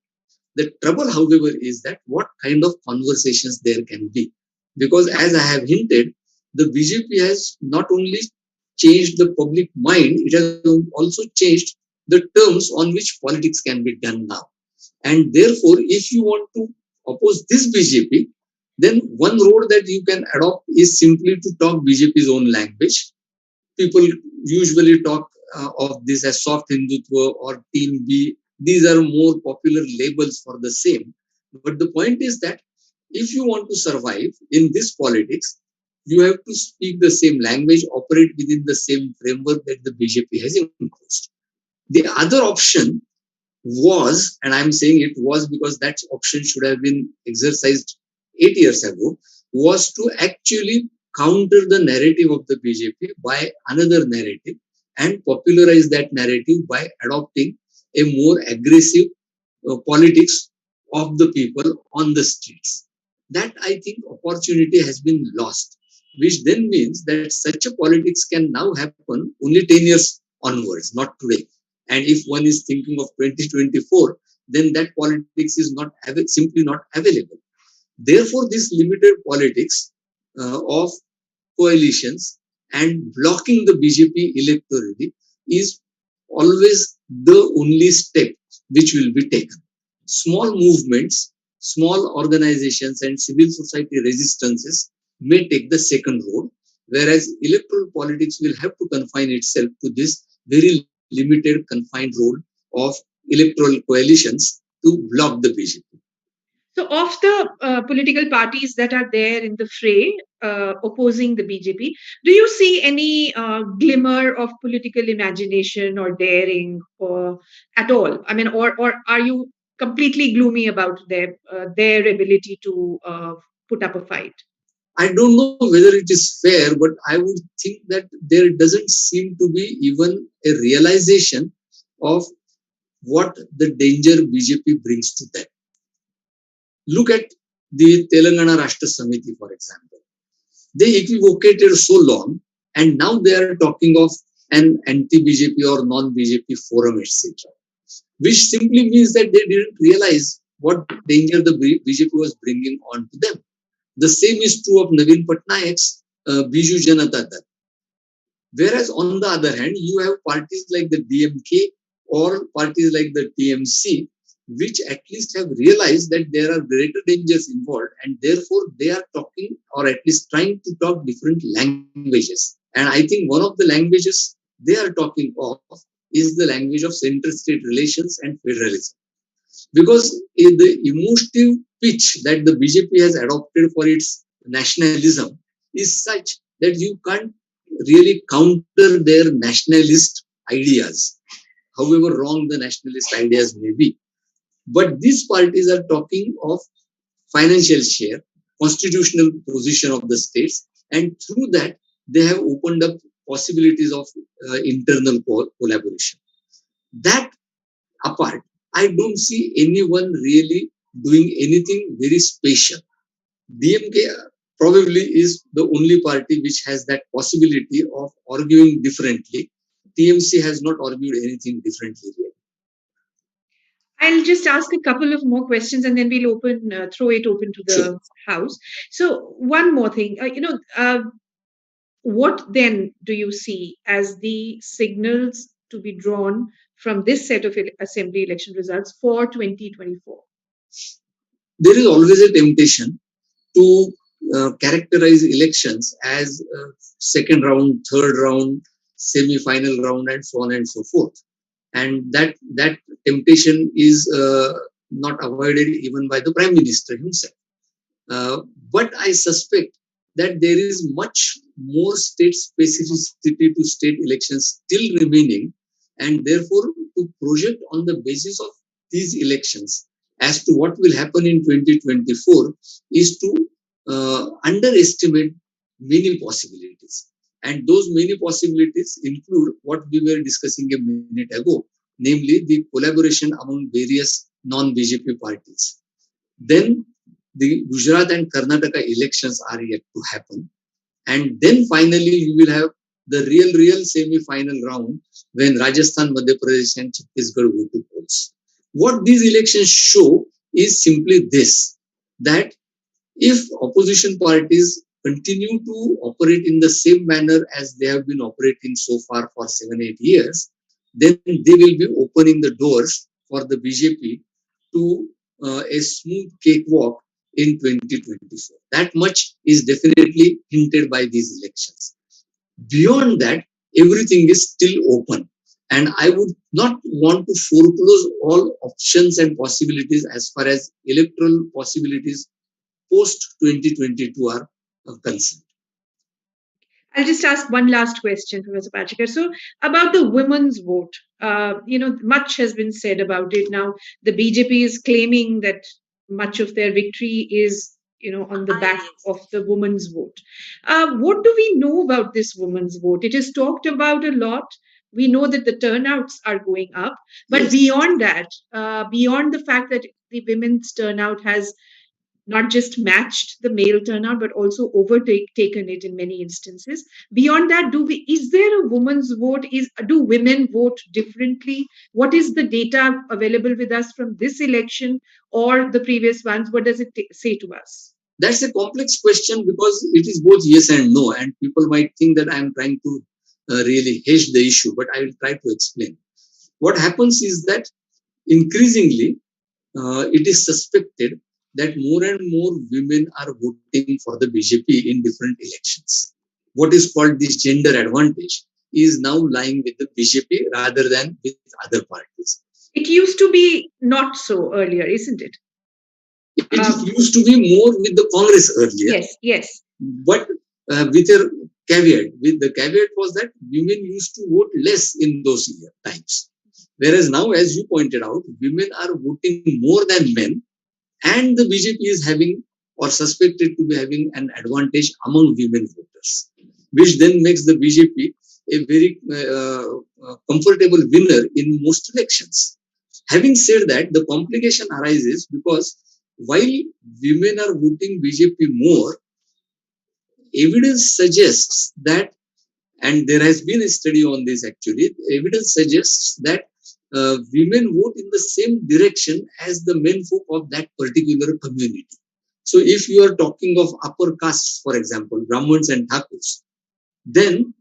B: The trouble, however, is that what kind of conversations there can be. Because as I have hinted, the BJP has not only changed the public mind, it has also changed the terms on which politics can be done now. And therefore, if you want to oppose this BJP, then one road that you can adopt is simply to talk BJP's own language. People usually talk of this as soft Hindutva or Team B. These are more popular labels for the same. But the point is that if you want to survive in this politics, you have to speak the same language, operate within the same framework that the BJP has imposed. The other option was, and I'm saying it was because that option should have been exercised 8 years ago, was to actually counter the narrative of the BJP by another narrative and popularize that narrative by adopting a more aggressive politics of the people on the streets. That, I think, opportunity has been lost, which then means that such a politics can now happen only 10 years onwards, not today. And if one is thinking of 2024, then that politics is not simply not available. Therefore, this limited politics of coalitions and blocking the BJP electorally is always the only step which will be taken. Small movements, small organizations, and civil society resistances may take the second road, whereas electoral politics will have to confine itself to this very limited, confined role of electoral coalitions to block the BJP.
C: So, of the political parties that are there in the fray opposing the BJP, do you see any glimmer of political imagination or daring or at all? I mean, or are you completely gloomy about their ability to put up a fight.
B: I don't know whether it is fair, but I would think that there doesn't seem to be even a realization of what the danger BJP brings to them. Look at the Telangana Rashtra Samiti, for example. They equivocated so long, and now they are talking of an anti-BJP or non-BJP forum, etc., which simply means that they didn't realize what danger the BJP was bringing on to them. The same is true of Naveen Patnaik's Biju Janata Dal. Whereas on the other hand, you have parties like the DMK or parties like the TMC, which at least have realized that there are greater dangers involved, and therefore they are talking, or at least trying to talk, different languages. And I think one of the languages they are talking of is the language of center-state relations and federalism. Because the emotive pitch that the BJP has adopted for its nationalism is such that you can't really counter their nationalist ideas, however wrong the nationalist ideas may be. But these parties are talking of financial share, constitutional position of the states, and through that they have opened up possibilities of internal collaboration. That apart, I don't see anyone really doing anything very special. DMK probably is the only party which has that possibility of arguing differently. TMC has not argued anything differently yet.
C: I'll just ask a couple of more questions and then we'll throw it open to the House. So one more thing, what then do you see as the signals to be drawn from this set of assembly election results for 2024?
B: There is always a temptation to characterize elections as second round, third round, semi-final round, and so on and so forth. And that temptation is not avoided even by the Prime Minister himself. But I suspect that there is much more state specificity to state elections still remaining, and therefore to project on the basis of these elections as to what will happen in 2024 is to underestimate many possibilities. And those many possibilities include what we were discussing a minute ago, namely the collaboration among various non-BJP parties. Then the Gujarat and Karnataka elections are yet to happen. And then finally, you will have the real semi-final round when Rajasthan, Madhya Pradesh and Chhattisgarh go to polls. What these elections show is simply this, that if opposition parties continue to operate in the same manner as they have been operating so far for 7-8 years, then they will be opening the doors for the BJP to a smooth cakewalk in 2024. That much is definitely hinted by these elections. Beyond that, everything is still open. And I would not want to foreclose all options and possibilities as far as electoral possibilities post 2022 are concerned.
C: I'll just ask one last question, Professor Palshikar. So, about the women's vote, much has been said about it. Now, the BJP is claiming that much of their victory is, on the back of the women's vote. What do we know about this women's vote? It is talked about a lot. We know that the turnouts are going up. But beyond that, beyond the fact that the women's turnout has not just matched the male turnout, but also overtaken it in many instances. Beyond that, is there a woman's vote? Do women vote differently? What is the data available with us from this election or the previous ones? What does it say to us?
B: That's a complex question because it is both yes and no. And people might think that I'm trying to really hedge the issue, but I will try to explain. What happens is that increasingly, it is suspected that more and more women are voting for the BJP in different elections. What is called this gender advantage is now lying with the BJP rather than with other parties.
C: It used to be not so earlier, isn't it?
B: It used to be more with the Congress earlier.
C: Yes.
B: But with a caveat. The caveat was that women used to vote less in those times. Whereas now, as you pointed out, women are voting more than men, and the BJP is having or suspected to be having an advantage among women voters, which then makes the BJP a very comfortable winner in most elections. Having said that, the complication arises because while women are voting BJP more, evidence suggests that, and there has been a study on this actually, evidence suggests that women vote in the same direction as the men folk of that particular community. So if you are talking of upper castes, for example, Brahmins and Thakurs, then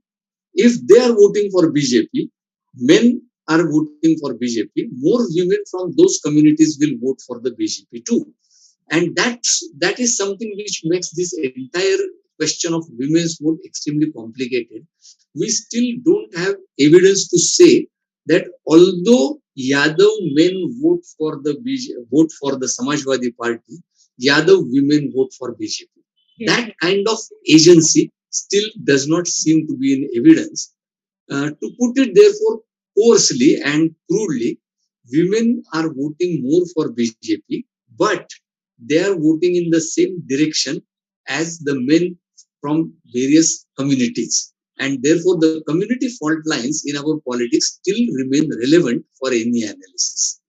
B: if they are voting for BJP, men are voting for BJP, more women from those communities will vote for the BJP too. And that is something which makes this entire question of women's vote extremely complicated. We still don't have evidence to say that although Yadav men vote for the Samajwadi Party, Yadav women vote for BJP. That kind of agency still does not seem to be in evidence. To put it therefore coarsely and crudely, women are voting more for BJP, but they are voting in the same direction as the men from various communities. And therefore, the community fault lines in our politics still remain relevant for any analysis.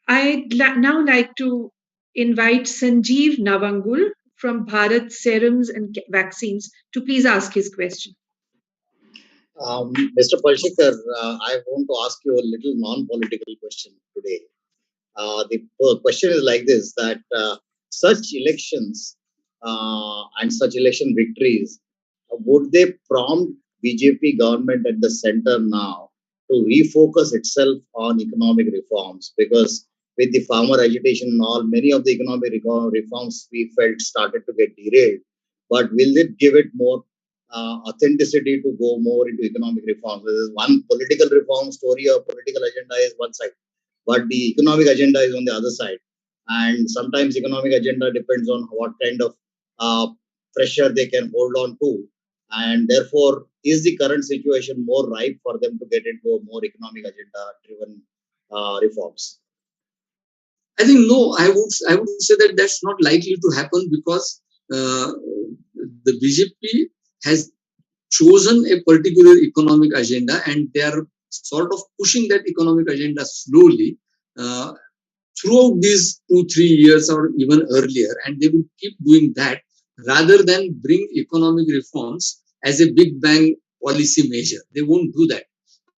C: I'd now like to invite Sanjeev Navangul from Bharat Serums and Vaccines to please ask his question.
D: Mr. Palshikar, I want to ask you a little non-political question today. The question is like this, that such elections and such election victories, would they prompt BJP government at the center now to refocus itself on economic reforms? Because with the farmer agitation and all, many of the economic reforms we felt started to get derailed. But will it give it more authenticity to go more into economic reforms? There is one political reform story or political agenda is one side, but the economic agenda is on the other side. And sometimes economic agenda depends on what kind of pressure they can hold on to. And therefore, is the current situation more ripe for them to get into a more economic agenda-driven reforms?
B: I think no. I would say that that's not likely to happen because the BJP has chosen a particular economic agenda and they are sort of pushing that economic agenda slowly throughout these 2-3 years or even earlier, and they will keep doing that rather than bring economic reforms as a big bang policy measure. They won't do that.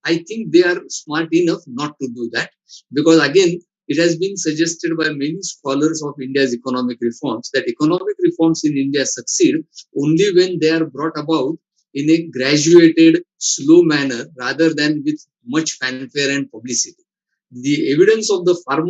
B: I think they are smart enough not to do that because again, it has been suggested by many scholars of India's economic reforms that economic reforms in India succeed only when they are brought about in a graduated, slow manner rather than with much fanfare and publicity. The evidence of the farm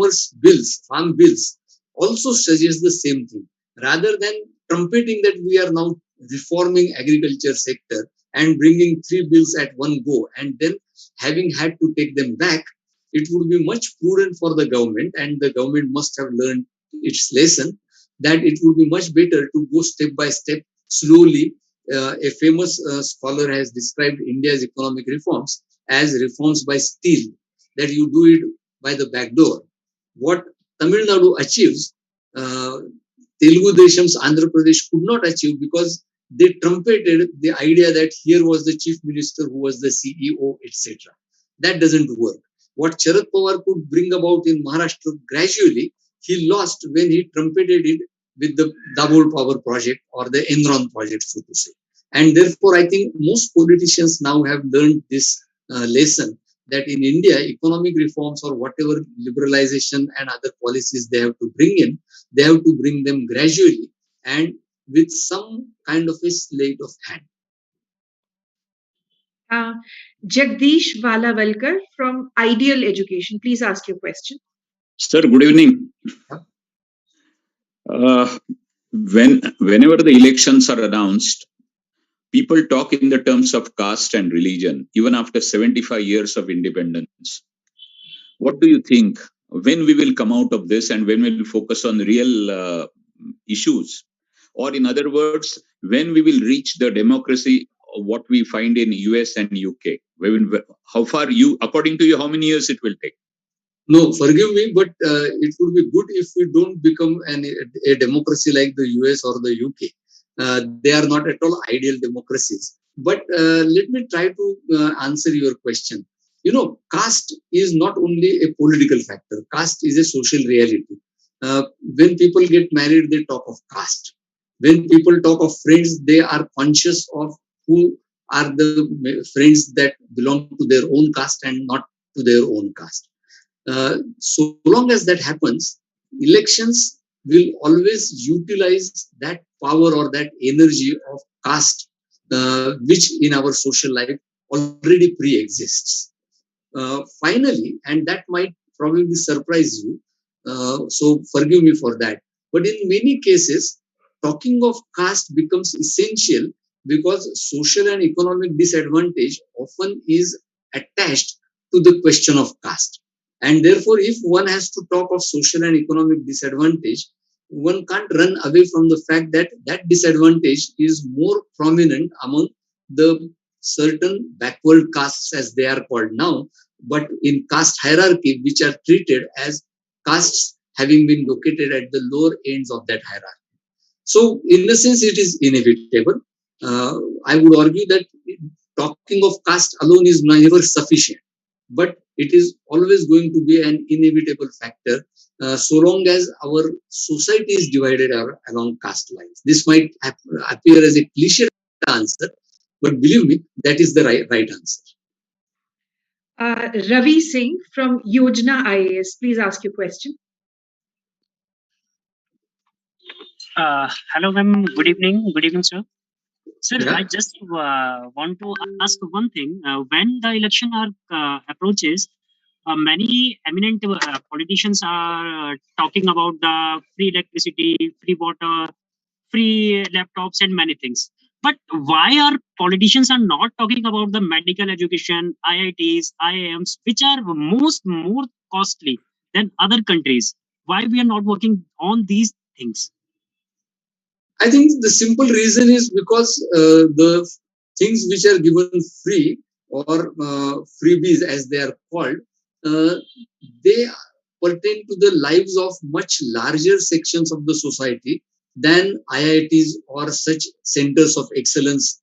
B: bills, also suggests the same thing. Rather than trumpeting that we are now reforming agriculture sector and bringing 3 bills at one go and then having had to take them back, it would be much prudent for the government, and the government must have learned its lesson, that it would be much better to go step by step, slowly. A famous scholar has described India's economic reforms as reforms by stealth, that you do it by the back door. What Tamil Nadu achieves, Telugu Desham's Andhra Pradesh could not achieve because they trumpeted the idea that here was the chief minister who was the CEO, etc. That doesn't work. What Sharad Pawar could bring about in Maharashtra gradually, he lost when he trumpeted it with the Dabhol Power project or the Enron project, so to say. And therefore, I think most politicians now have learned this lesson that in India, economic reforms or whatever liberalization and other policies they have to bring in, they have to bring them gradually and with some kind of a sleight of hand.
C: Jagdish Valavalkar from Ideal Education. Please ask your question.
E: Sir, good evening. Whenever the elections are announced, people talk in the terms of caste and religion, even after 75 years of independence. What do you think? When we will come out of this and when we will focus on real issues? Or in other words, when we will reach the democracy, what we find in US and UK, How far according to you, how many years it will take?
B: No, forgive me, but it would be good if we don't become a democracy like the US or the UK. They are not at all ideal democracies. But let me try to answer your question. Caste is not only a political factor. Caste is a social reality. When people get married, they talk of caste. When people talk of friends, they are conscious of who are the friends that belong to their own caste and not to their own caste. So long as that happens, elections will always utilize that power or that energy of caste, which in our social life already pre-exists. Finally, and that might probably surprise you, so forgive me for that. But in many cases, talking of caste becomes essential because social and economic disadvantage often is attached to the question of caste. And therefore, if one has to talk of social and economic disadvantage, one can't run away from the fact that that disadvantage is more prominent among the certain backward castes, as they are called now, but in caste hierarchy, which are treated as castes having been located at the lower ends of that hierarchy. So, in a sense, it is inevitable. I would argue that talking of caste alone is never sufficient, but it is always going to be an inevitable factor so long as our society is divided along caste lines. This might appear as a cliche answer, but believe me, that is the right answer.
C: Ravi Singh from Yojana IAS, please ask your question.
F: Hello, ma'am. Good evening. Good evening, sir. Sir, yeah. I just want to ask one thing. When the election approaches, many eminent politicians are talking about the free electricity, free water, free laptops, and many things. But why are politicians are not talking about the medical education, IITs, IIMs, which are more costly than other countries? Why we are not working on these things?
B: I think the simple reason is because the things which are given free or freebies as they are called, they pertain to the lives of much larger sections of the society than IITs or such centers of excellence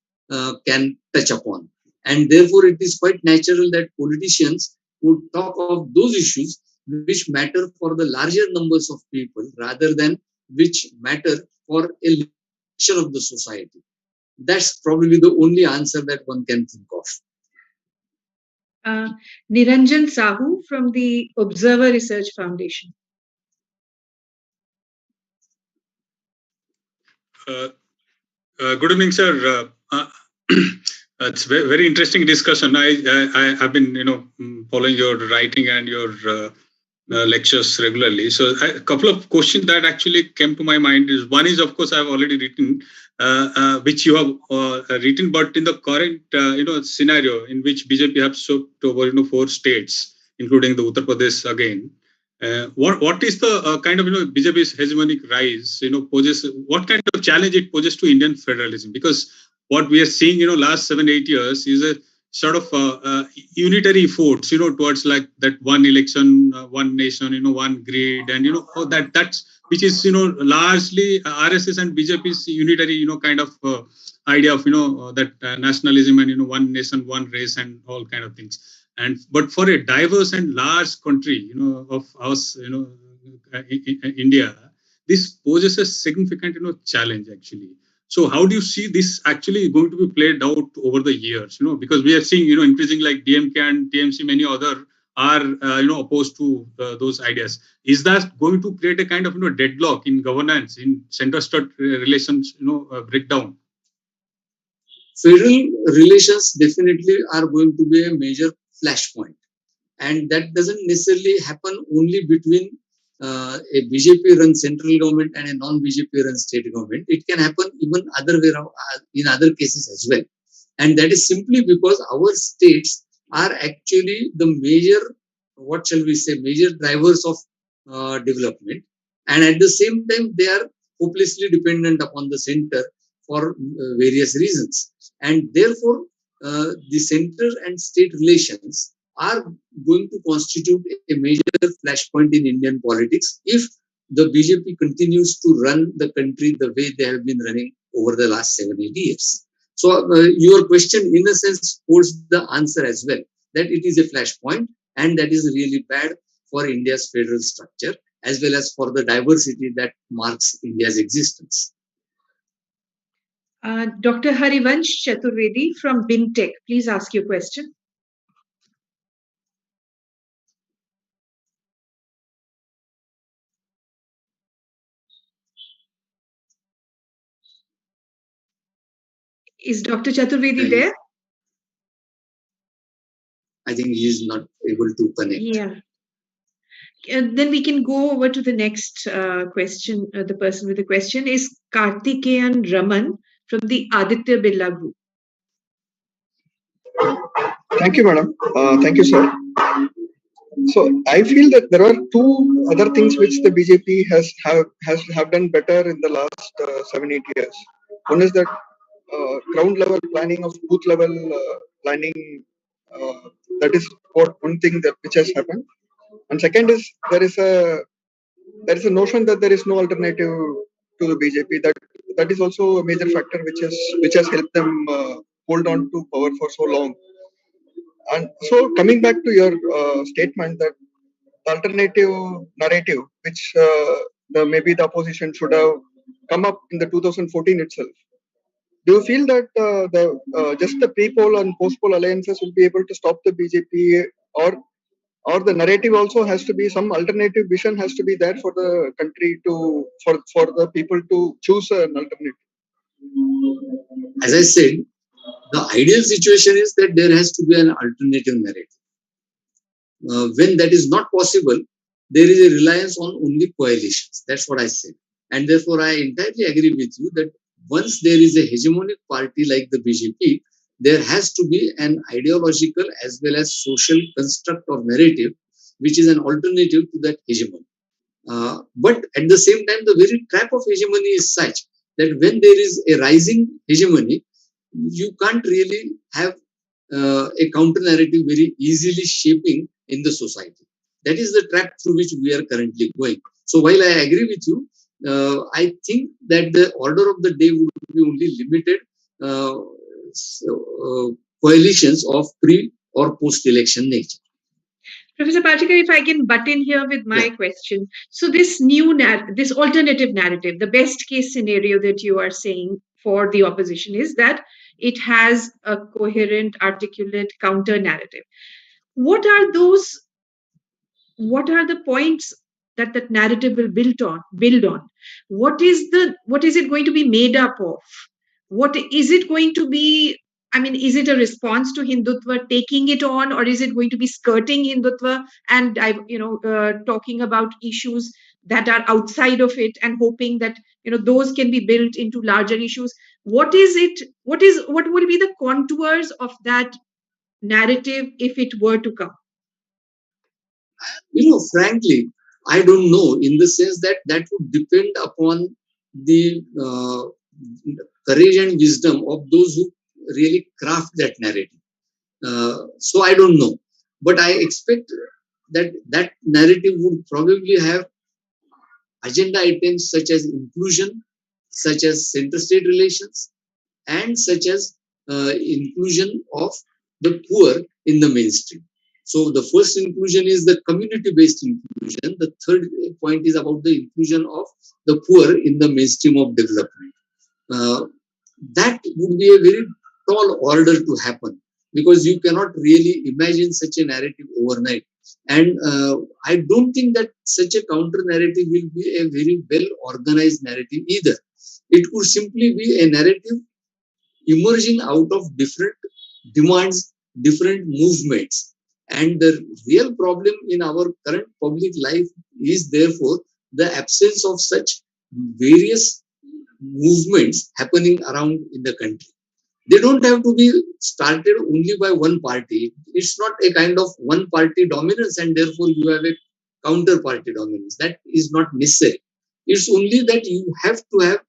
B: can touch upon. And therefore, it is quite natural that politicians would talk of those issues which matter for the larger numbers of people rather than which matter for a section of the society. That's probably the only answer that one can think of.
C: Niranjan Sahu from the Observer Research Foundation.
G: Good evening, sir. It's very, very interesting discussion. I have been, following your writing and your lectures regularly. So a couple of questions that actually came to my mind is, one is, of course, I've already written, which you have written, but in the current, scenario in which BJP have swept over, 4 states, including the Uttar Pradesh again. What is the kind of BJP's hegemonic rise poses, what kind of challenge it poses to Indian federalism? Because what we are seeing last 7-8 years is a sort of unitary efforts towards like that one election, one nation, one grid, and that's which is largely RSS and BJP's unitary kind of idea of that nationalism and one nation, one race, and all kind of things. But for a diverse and large country, of us, India, this poses a significant, challenge actually. So how do you see this actually going to be played out over the years? Because we are seeing, increasing like DMK and TMC, many other are, opposed to those ideas. Is that going to create a kind of, deadlock in governance, in center-state relations, breakdown?
B: Federal relations definitely are going to be a major flashpoint. And that doesn't necessarily happen only between a BJP-run central government and a non-BJP-run state government. It can happen even other way around, in other cases as well. And that is simply because our states are actually the major, what shall we say, major drivers of development. And at the same time, they are hopelessly dependent upon the center for various reasons. And therefore, the center and state relations are going to constitute a major flashpoint in Indian politics if the BJP continues to run the country the way they have been running over the last 7-8 years. So your question, in a sense, holds the answer as well, that it is a flashpoint and that is really bad for India's federal structure as well as for the diversity that marks India's existence.
C: Dr. Harivansh Chaturvedi from BINTech, please ask your question. Is Dr. Chaturvedi there?
B: I think he is not able to connect.
C: Yeah. Then we can go over to the next question. The person with the question is Karthikeyan Raman from the Aditya Birla Group.
H: Thank you, madam. Thank you, sir. So I feel that there are two other things which the BJP have done better in the last 7-8 years. One is that ground level planning of booth level planning. That is one thing that which has happened. And second is there is a notion that there is no alternative to the BJP. That is also a major factor which has helped them hold on to power for so long. And so coming back to your statement that the alternative narrative, which maybe the opposition should have come up in the 2014 itself. Do you feel that just the pre-poll and post-poll alliances will be able to stop the BJP, or the narrative also has to be some alternative vision has to be there for the country for the people to choose an alternative?
B: As I said, the ideal situation is that there has to be an alternative narrative. When that is not possible, there is a reliance on only coalitions. That's what I said. And therefore, I entirely agree with you that once there is a hegemonic party like the BJP, there has to be an ideological as well as social construct or narrative, which is an alternative to that hegemony. But at the same time, the very trap of hegemony is such that when there is a rising hegemony, you can't really have a counter narrative very easily shaping in the society. That is the trap through which we are currently going. So while I agree with you, I think that the order of the day would be only limited coalitions of pre or post-election nature.
C: Professor Palshikar, if I can butt in here with my question. So this this alternative narrative, the best case scenario that you are saying for the opposition is that it has a coherent, articulate counter narrative. What are the points that narrative will build on? What is it going to be made up of? What is it going to be? I mean, is it a response to Hindutva taking it on, or is it going to be skirting Hindutva and talking about issues that are outside of it and hoping that those can be built into larger issues? What is it? What will be the contours of that narrative if it were to come?
B: Frankly, I don't know, in the sense that would depend upon the courage and wisdom of those who really craft that narrative. So I don't know, but I expect that narrative would probably have agenda items such as inclusion, such as center-state relations, and such as inclusion of the poor in the mainstream. So the first inclusion is the community-based inclusion. The third point is about the inclusion of the poor in the mainstream of development. That would be a very tall order to happen, because you cannot really imagine such a narrative overnight. And I don't think that such a counter narrative will be a very well organized narrative either. It could simply be a narrative emerging out of different demands, different movements. And the real problem in our current public life is therefore the absence of such various movements happening around in the country. They don't have to be started only by one party. It's not a kind of one party dominance and therefore you have a counter party dominance. That is not necessary. It's only that you have to have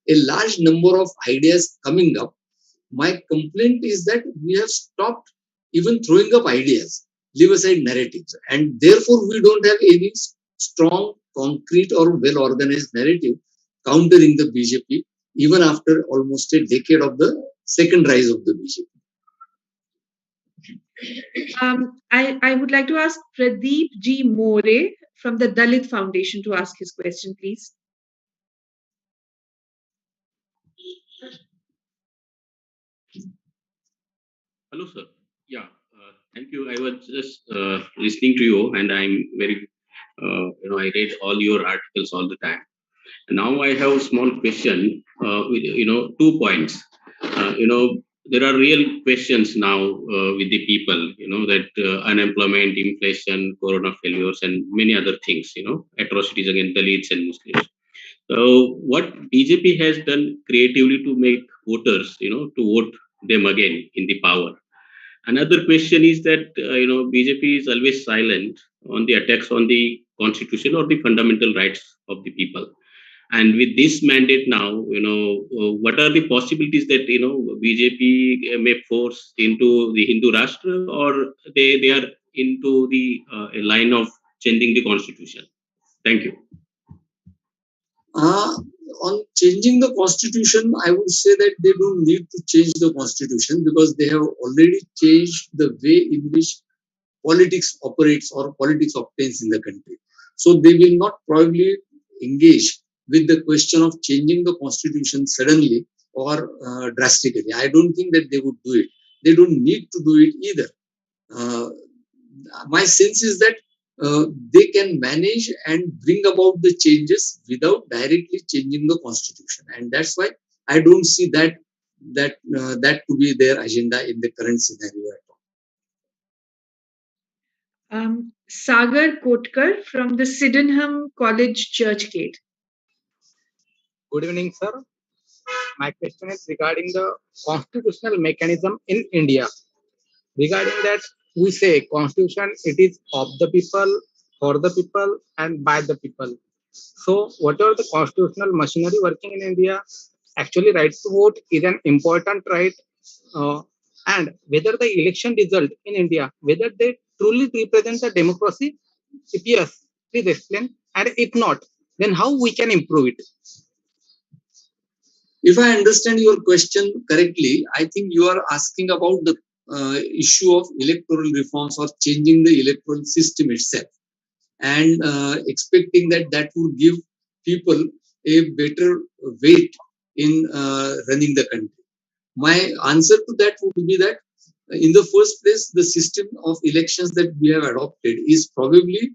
B: a large number of ideas coming up My complaint is that we have stopped even throwing up ideas, leave aside narratives, and therefore we don't have any strong, concrete, or well organized narrative countering the BJP, even after almost a decade of the second rise of the BJP.
C: I would like to ask Pradeep G. More from the Dalit Foundation to ask his question, please.
I: Hello, sir. Yeah, thank you. I was just listening to you, and I'm very, I read all your articles all the time. Now I have a small question with, 2 points. There are real questions now with the people, that unemployment, inflation, corona failures, and many other things, atrocities against Dalits and Muslims. So what BJP has done creatively to make voters, to vote them again in the power. Another question is that BJP is always silent on the attacks on the constitution or the fundamental rights of the people. And with this mandate now, what are the possibilities that BJP may force into the Hindu Rashtra, or they are into the line of changing the constitution? Thank you.
B: On changing the constitution, I would say that they don't need to change the constitution because they have already changed the way in which politics operates or politics obtains in the country. So they will not probably engage with the question of changing the constitution suddenly or drastically. I don't think that they would do it. They don't need to do it either. My sense is that they can manage and bring about the changes without directly changing the constitution, and that's why I don't see that to be their agenda in the current scenario at
C: all. Sagar Kotkar from the Sydenham College Churchgate.
J: Good evening, sir. My question is regarding the constitutional mechanism in India. Regarding that, we say constitution, it is of the people, for the people, and by the people. So whatever the constitutional machinery working in India, actually right to vote is an important right. And whether the election result in India, whether they truly represent the democracy, if yes, please explain. And if not, then how we can improve it?
B: If I understand your question correctly, I think you are asking about the issue of electoral reforms or changing the electoral system itself, and expecting that would give people a better weight in running the country. My answer to that would be that in the first place, the system of elections that we have adopted is probably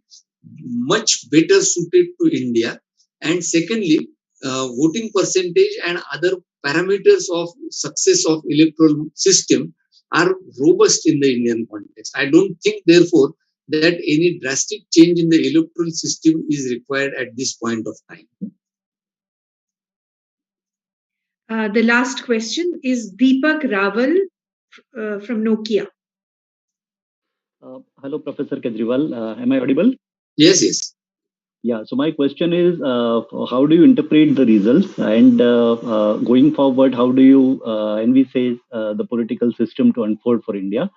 B: much better suited to India. And secondly, voting percentage and other parameters of success of electoral system are robust in the Indian context. I don't think, therefore, that any drastic change in the electoral system is required at this point of time.
C: The last question is Deepak Raval from Nokia.
K: Hello, Professor Kejriwal. Am I audible?
B: Yes, yes.
K: Yeah, so my question is, how do you interpret the results, and going forward, how do you envisage the political system to unfold for India?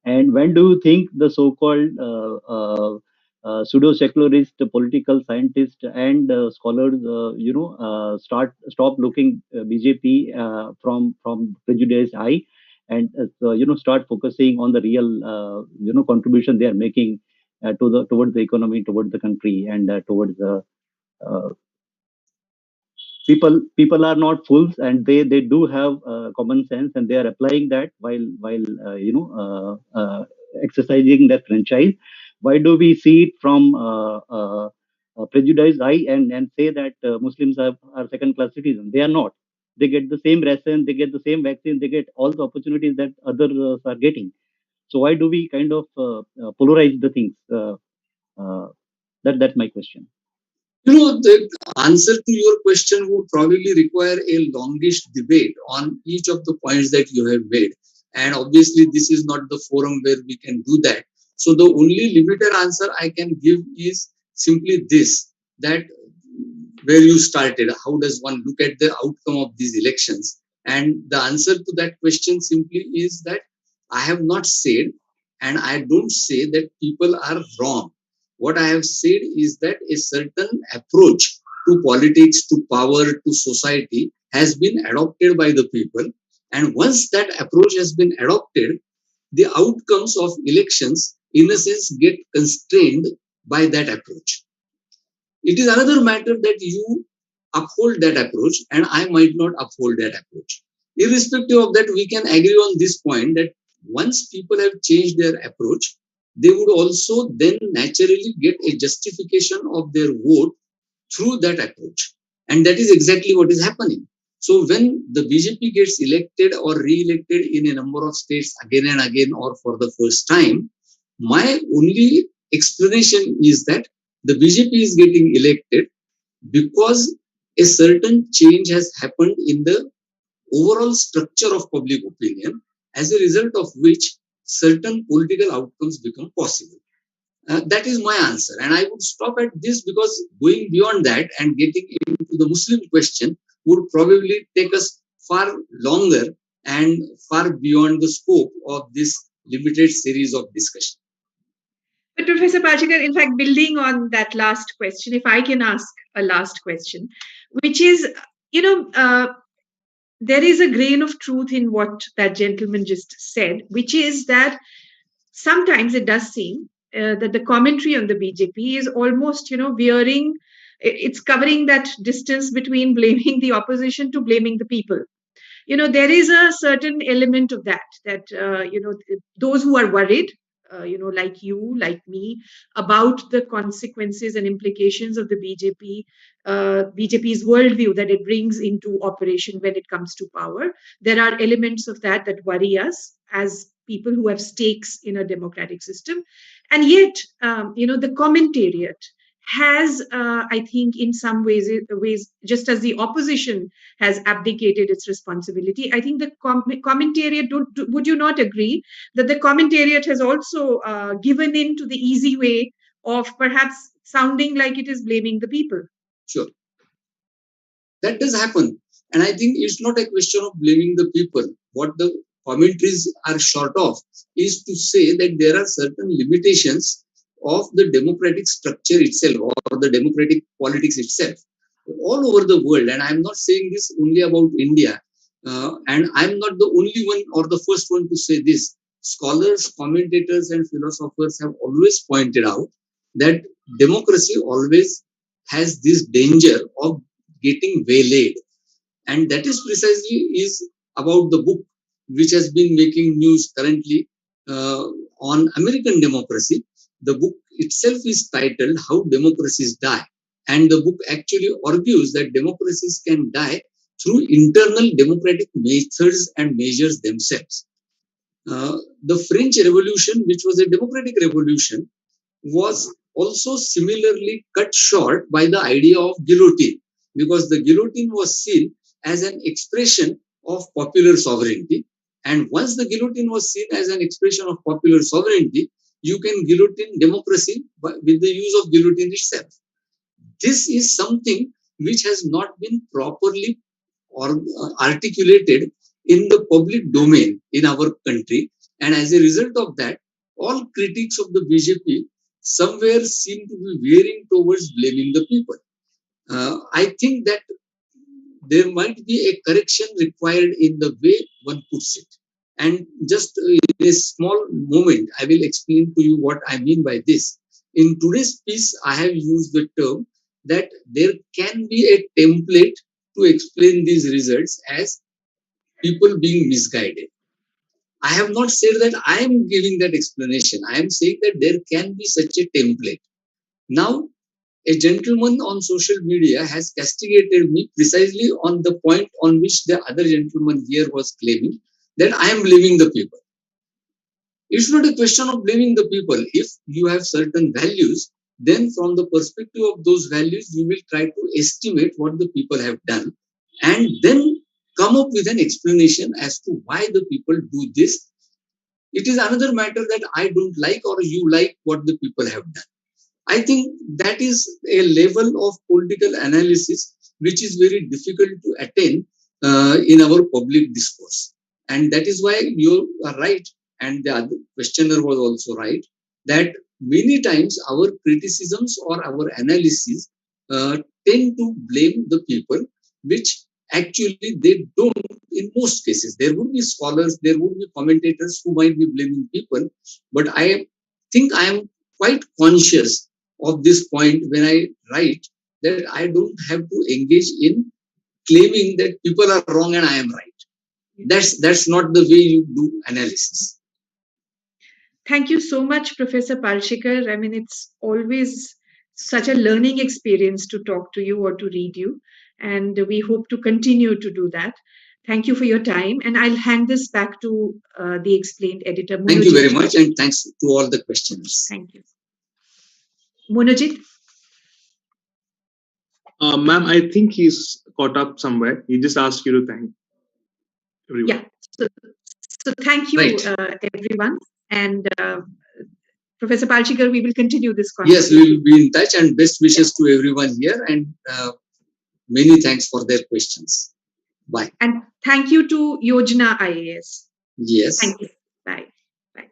K: And when do you think the so-called pseudo-secularist political scientists and scholars, stop looking BJP from prejudiced eye, and start focusing on the real, contribution they are making towards the economy, towards the country, and towards the people are not fools, and they do have common sense, and they are applying that while exercising their franchise. Why do we see it from a prejudiced eye and say that Muslims are second class citizens? They are not. They get the same ration, they get the same vaccine, they get all the opportunities that others are getting. So why do we kind of polarize the things? That's my question.
B: The answer to your question would probably require a longish debate on each of the points that you have made. And obviously, this is not the forum where we can do that. So the only limited answer I can give is simply this, that where you started, how does one look at the outcome of these elections? And the answer to that question simply is that I have not said, and I don't say that people are wrong. What I have said is that a certain approach to politics, to power, to society has been adopted by the people. And once that approach has been adopted, the outcomes of elections, in a sense, get constrained by that approach. It is another matter that you uphold that approach and I might not uphold that approach. Irrespective of that, we can agree on this point that once people have changed their approach, they would also then naturally get a justification of their vote through that approach. And that is exactly what is happening. So when the BJP gets elected or re-elected in a number of states again and again or for the first time, my only explanation is that the BJP is getting elected because a certain change has happened in the overall structure of public opinion, as a result of which certain political outcomes become possible. That is my answer. And I would stop at this because going beyond that and getting into the Muslim question would probably take us far longer and far beyond the scope of this limited series of discussion.
C: But Professor Palshikar, in fact, building on that last question, if I can ask a last question, which is, there is a grain of truth in what that gentleman just said, which is that sometimes it does seem that the commentary on the BJP is almost, veering, it's covering that distance between blaming the opposition to blaming the people. There is a certain element of that, those who are worried, like you, like me, about the consequences and implications of the BJP's worldview that it brings into operation when it comes to power. There are elements of that worry us as people who have stakes in a democratic system. And yet, the commentariat has, I think, in some ways, just as the opposition has abdicated its responsibility, I think the commentariat, would you not agree that the commentariat has also given in to the easy way of perhaps sounding like it is blaming the people?
B: Sure. That does happen. And I think it's not a question of blaming the people. What the commentaries are short of is to say that there are certain limitations of the democratic structure itself or the democratic politics itself all over the world. And I'm not saying this only about India. And I'm not the only one or the first one to say this. Scholars, commentators, and philosophers have always pointed out that democracy always has this danger of getting waylaid. And that is precisely is about the book which has been making news currently on American democracy. The book itself is titled How Democracies Die. And the book actually argues that democracies can die through internal democratic methods and measures themselves. The French Revolution, which was a democratic revolution, was also similarly cut short by the idea of guillotine, because the guillotine was seen as an expression of popular sovereignty. And once the guillotine was seen as an expression of popular sovereignty, you can guillotine democracy with the use of guillotine itself. This is something which has not been properly articulated in the public domain in our country. And as a result of that, all critics of the BJP somewhere seem to be veering towards blaming the people. I think that there might be a correction required in the way one puts it. And just in a small moment, I will explain to you what I mean by this. In today's piece, I have used the term that there can be a template to explain these results as people being misguided. I have not said that I am giving that explanation. I am saying that there can be such a template. Now, a gentleman on social media has castigated me precisely on the point on which the other gentleman here was claiming that I am blaming the people. It's not a question of blaming the people. If you have certain values, then from the perspective of those values, you will try to estimate what the people have done and then come up with an explanation as to why the people do this. It is another matter that I don't like or you like what the people have done. I think that is a level of political analysis which is very difficult to attain in our public discourse. And that is why you are right, and the other questioner was also right, that many times our criticisms or our analysis tend to blame the people, which actually they don't in most cases. There would be scholars, there would be commentators who might be blaming people, but I think I am quite conscious of this point when I write that I don't have to engage in claiming that people are wrong and I am right. That's not the way you do analysis.
C: Thank you so much, Professor Palshikar. I mean, it's always such a learning experience to talk to you or to read you, and we hope to continue to do that. Thank you for your time, and I'll hand this back to the Explained editor.
B: Thank you very much, and thanks to all the questioners.
C: Thank you. Monojit?
L: Ma'am, I think he's caught up somewhere. He just asked you to thank everyone.
C: Yeah. So thank you, everyone. And Professor Palshikar, we will continue this conversation.
B: Yes, we will be in touch, and best wishes to everyone here, and many thanks for their questions. Bye.
C: And thank you to Yojana IAS.
B: Yes.
C: Thank you. Bye. Bye.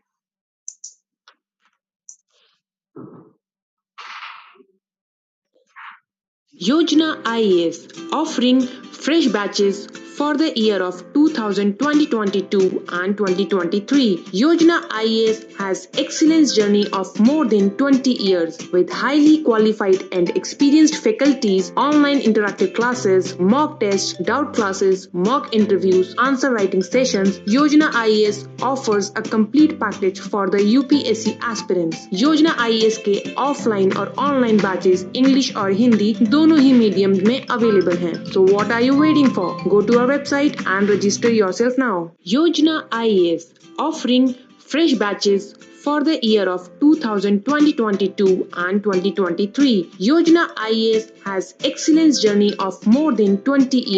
M: Yojana IAS offering fresh batches for the year of 2022 and 2023. Yojana IAS has excellence journey of more than 20 years with highly qualified and experienced faculties, online interactive classes, mock tests, doubt classes, mock interviews, answer writing sessions. Yojana IAS offers a complete package for the UPSC aspirants. Yojana IAS के offline और online batches English और हिंदी दोनों ही medium में available हैं. So what are you waiting for? Go to our website and register yourself now. Yojana IAS offering fresh batches for the year of 2022 and 2023. Yojana IAS has excellence journey of more than 20 years.